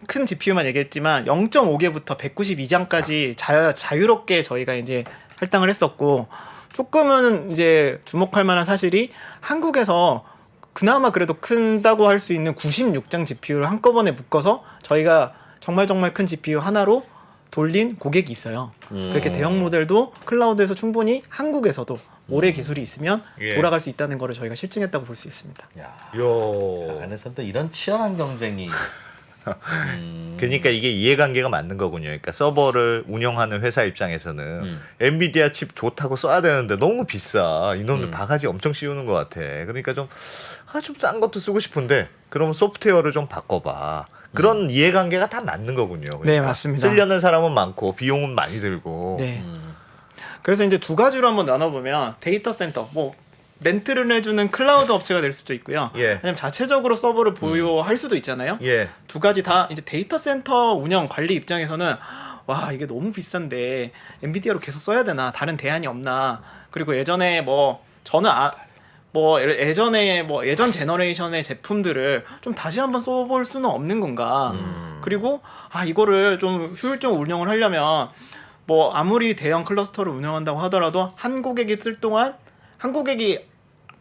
큰 GPU만 얘기했지만 0.5개부터 192장까지 자유롭게 저희가 이제 할당을 했었고, 조금은 이제 주목할 만한 사실이 한국에서 그나마 그래도 큰다고 할 수 있는 96장 GPU를 한꺼번에 묶어서 저희가 정말 큰 GPU 하나로 돌린 고객이 있어요. 그렇게 대형 모델도 클라우드에서 충분히 한국에서도 오래 기술이 있으면 예. 돌아갈 수 있다는 거를 저희가 실증했다고 볼 수 있습니다. 야, 요. 그 안에서 또 이런 치열한 경쟁이 그러니까 이게 이해관계가 맞는 거군요. 그러니까 서버를 운영하는 회사 입장에서는 엔비디아 칩 좋다고 써야 되는데 너무 비싸. 이놈들 바가지 엄청 씌우는 것 같아. 그러니까 좀 싼 것도 쓰고 싶은데 그러면 소프트웨어를 좀 바꿔봐. 그런 이해관계가 다 맞는 거군요. 그러니까 네, 맞습니다. 쓰려는 사람은 많고 비용은 많이 들고. 네. 그래서 이제 두 가지로 한번 나눠보면 데이터 센터 뭐 렌트를 해주는 클라우드 업체가 될 수도 있고요. 예. 아니면 자체적으로 서버를 보유할 수도 있잖아요. 예. 두 가지 다 이제 데이터 센터 운영 관리 입장에서는 와 이게 너무 비싼데 엔비디아로 계속 써야 되나 다른 대안이 없나. 그리고 예전에 뭐 저는 예전에 뭐 예전 제너레이션의 제품들을 좀 다시 한번 써볼 수는 없는 건가. 그리고 이거를 좀 효율적으로 운영을 하려면 뭐 아무리 대형 클러스터를 운영한다고 하더라도 한 고객이 쓸 동안 한 고객이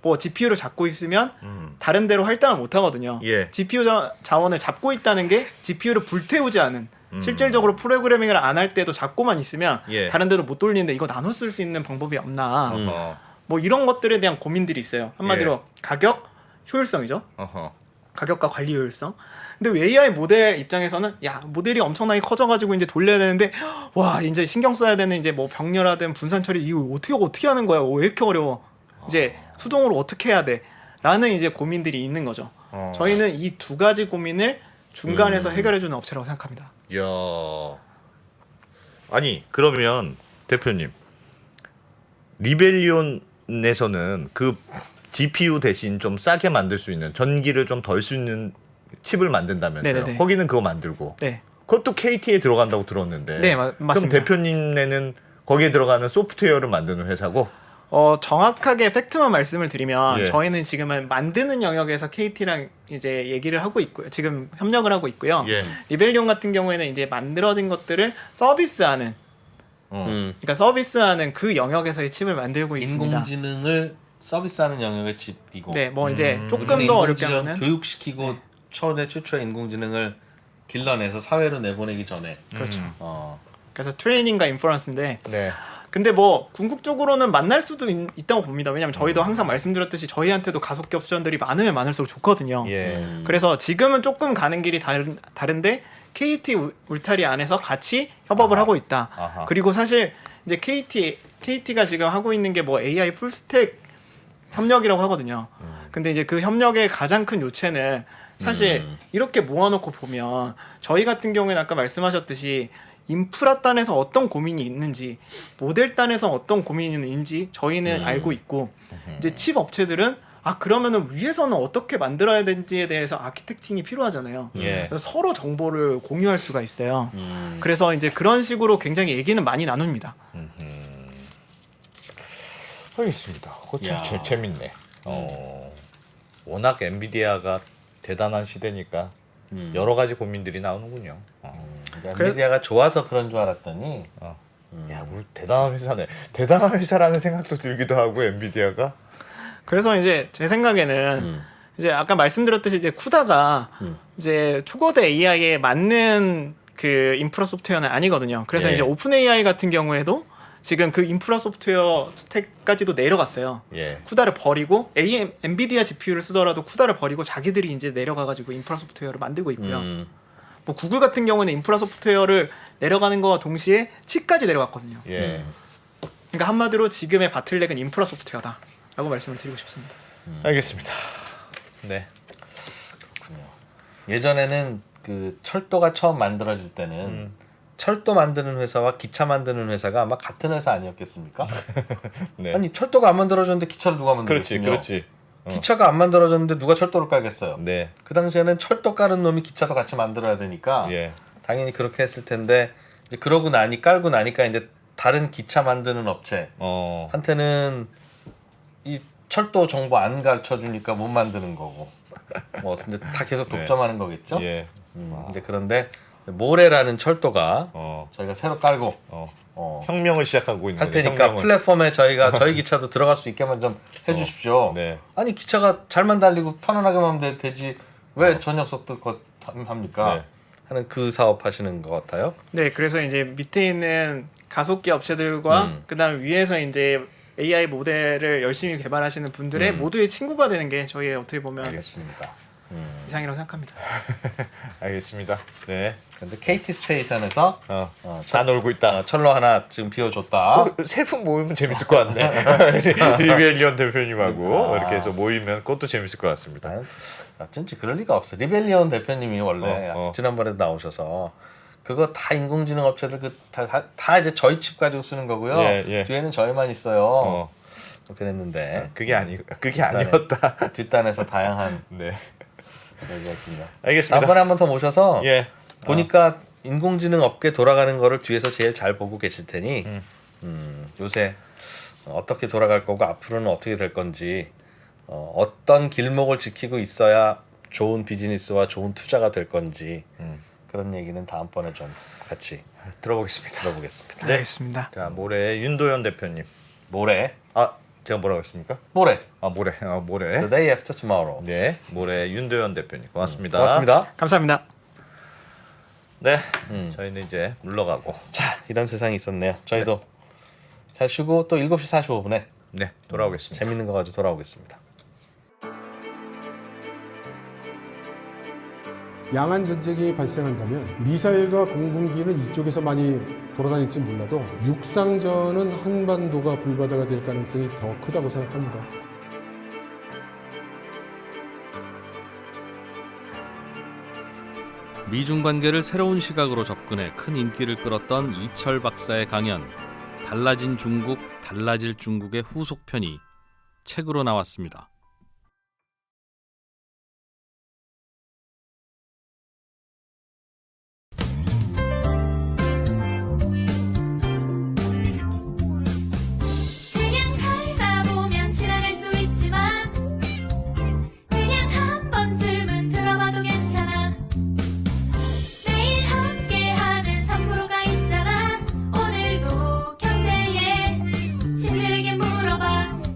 뭐 GPU를 잡고 있으면 다른 데로 할당을 못 하거든요. 예. GPU 자원을 잡고 있다는 게 GPU를 불태우지 않은 실질적으로 프로그래밍을 안 할 때도 잡고만 있으면 예. 다른 데로 못 돌리는데 이거 나눠 쓸 수 있는 방법이 없나. 어허. 뭐 이런 것들에 대한 고민들이 있어요. 한마디로 예. 가격, 효율성이죠. 어허. 가격과 관리 효율성. 근데 왜 AI 모델 입장에서는 야 모델이 엄청나게 커져가지고 이제 돌려야 되는데 와 이제 신경 써야 되는 이제 뭐 병렬하든 분산 처리 이거 어떻게 하는 거야? 왜 이렇게 어려워? 이제 수동으로 어떻게 해야 돼? 라는 이제 고민들이 있는 거죠. 저희는 이 두 가지 고민을 중간에서 해결해주는 업체라고 생각합니다. 야. 아니 그러면 대표님 리벨리온에서는 그 GPU 대신 좀 싸게 만들 수 있는 전기를 좀 덜 수 있는 칩을 만든다면서요. 네네네. 거기는 그거 만들고 네, 그것도 KT에 들어간다고 들었는데. 네 그럼 맞습니다. 대표님네는 거기에 들어가는 소프트웨어를 만드는 회사고. 정확하게 팩트만 말씀을 드리면 예. 저희는 지금은 만드는 영역에서 KT랑 이제 얘기를 하고 있고요. 지금 협력을 하고 있고요. 예. 리벨리온 같은 경우에는 이제 만들어진 것들을 서비스하는 그러니까 서비스하는 그 영역에서의 칩을 만들고 있습니다. 인공지능을 서비스하는 영역의 칩이고. 네, 뭐 이제 조금 우리는 더 어렵게 인공지능 하면은 교육시키고 최초의 인공지능을 길러내서 사회로 내보내기 전에. 그렇죠. 어. 그래서 트레이닝과 인퍼런스인데 네. 근데 뭐 궁극적으로는 만날 수도 있다고 봅니다. 왜냐면 저희도 항상 말씀드렸듯이 저희한테도 가속기 옵션들이 많으면 많을수록 좋거든요. 예. 그래서 지금은 조금 가는 길이 다른데 KT 울타리 안에서 같이 협업을 하고 있다. 아하. 그리고 사실 이제 KT가 지금 하고 있는 게 뭐 AI 풀스택 협력이라고 하거든요. 근데 이제 그 협력의 가장 큰 요체는 사실 이렇게 모아놓고 보면 저희 같은 경우에는 아까 말씀하셨듯이 인프라 단에서 어떤 고민이 있는지 모델 단에서 어떤 고민이 있는지 저희는 알고 있고 이제 칩 업체들은 그러면은 위에서는 어떻게 만들어야 되는지에 대해서 아키텍팅이 필요하잖아요. 예. 그래서 서로 정보를 공유할 수가 있어요. 그래서 이제 그런 식으로 굉장히 얘기는 많이 나눕니다. 알겠습니다. 그거 참 야. 재밌네. 워낙 엔비디아가 대단한 시대니까 여러 가지 고민들이 나오는군요. 엔비디아가 좋아서 그런 줄 알았더니 야, 뭐 대단한 회사네. 대단한 회사라는 생각도 들기도 하고 엔비디아가. 그래서 이제 제 생각에는 이제 아까 말씀드렸듯이 이제 쿠다가 이제 초거대 AI에 맞는 그 인프라 소프트웨어는 아니거든요. 그래서 예. 이제 오픈 AI 같은 경우에도 지금 그 인프라 소프트웨어 스택까지도 내려갔어요. 예. 쿠다를 버리고 엔비디아 GPU를 쓰더라도 쿠다를 버리고 자기들이 이제 내려가가지고 인프라 소프트웨어를 만들고 있고요. 뭐 구글 같은 경우는 인프라 소프트웨어를 내려가는 거와 동시에 칩까지 내려갔거든요. 예. 그러니까 한마디로 지금의 바틀렉은 인프라 소프트웨어다라고 말씀을 드리고 싶습니다. 알겠습니다. 네. 예전에는 그 철도가 처음 만들어질 때는 철도 만드는 회사와 기차 만드는 회사가 아마 같은 회사 아니었겠습니까? 네. 아니 철도가 안 만들어졌는데 기차를 누가 그렇지, 만들겠으며 그렇지. 기차가 안 만들어졌는데 누가 철도를 깔겠어요? 네. 그 당시에는 철도 까는 놈이 기차도 같이 만들어야 되니까 예. 당연히 그렇게 했을 텐데 이제 그러고 깔고 나니까 이제 다른 기차 만드는 업체 한테는 이 철도 정보 안 가르쳐 주니까 못 만드는 거고 뭐 근데 다 계속 독점하는 거겠죠? 예. 이제 그런데 모레라는 철도가 저희가 새로 깔고 혁명을 시작하고 있는 할 테니까 혁명을. 플랫폼에 저희 기차도 들어갈 수 있게만 좀 해주십시오. 네. 아니 기차가 잘만 달리고 편안하게만 하면 되지 왜 저 녀석들 합니까? 네. 하는 그 사업 하시는 것 같아요. 네, 그래서 이제 밑에 있는 가속기 업체들과 그다음 위에서 이제 AI 모델을 열심히 개발하시는 분들의 모두의 친구가 되는 게 저희의 어떻게 보면 알겠습니다. 이상이라고 생각합니다. 알겠습니다. 네. 근데 KT 스테이션에서 다 놀고 있다. 철로 하나 지금 비워줬다. 세 분 모이면 재밌을 것 같네. 리벨리온 대표님하고 이렇게 해서 모이면 그것도 재밌을 것 같습니다. 나는 어쩐지 그럴 리가 없어. 리벨리온 대표님이 원래 지난번에도 나오셔서 그거 다 인공지능 업체들 다 이제 저희 칩 가지고 쓰는 거고요. 예. 뒤에는 저희만 있어요. 그랬는데 그게 아니었다. 뒷단에서 다양한 네. 얘기했군요. 알겠습니다. 다음번에 한 번 더 모셔서 예. 보니까 인공지능 업계 돌아가는 거를 뒤에서 제일 잘 보고 계실 테니 요새 어떻게 돌아갈 거고 앞으로는 어떻게 될 건지 어떤 길목을 지키고 있어야 좋은 비즈니스와 좋은 투자가 될 건지 그런 얘기는 다음번에 좀 같이 들어보겠습니다. 들어보겠습니다. 네. 알겠습니다. 자, 모레 윤도현 대표님. 모레 제가 뭐라고 했습니까? 모레 모레. The day after tomorrow. 네, 모레 윤도현 대표님. 고맙습니다. 고맙습니다. 감사합니다. 네, 저희는 이제 물러가고. 자, 이런 세상이 있었네요. 저희도 잘 쉬고 또 7시 45분에 네, 돌아오겠습니다. 재밌는 거 가지고 돌아오겠습니다. 양안 전쟁이 발생한다면 미사일과 공군기는 이쪽에서 많이 돌아다닐지 몰라도 육상전은 한반도가 불바다가 될 가능성이 더 크다고 생각합니다. 미중 관계를 새로운 시각으로 접근해 큰 인기를 끌었던 이철 박사의 강연 달라진 중국, 달라질 중국의 후속편이 책으로 나왔습니다.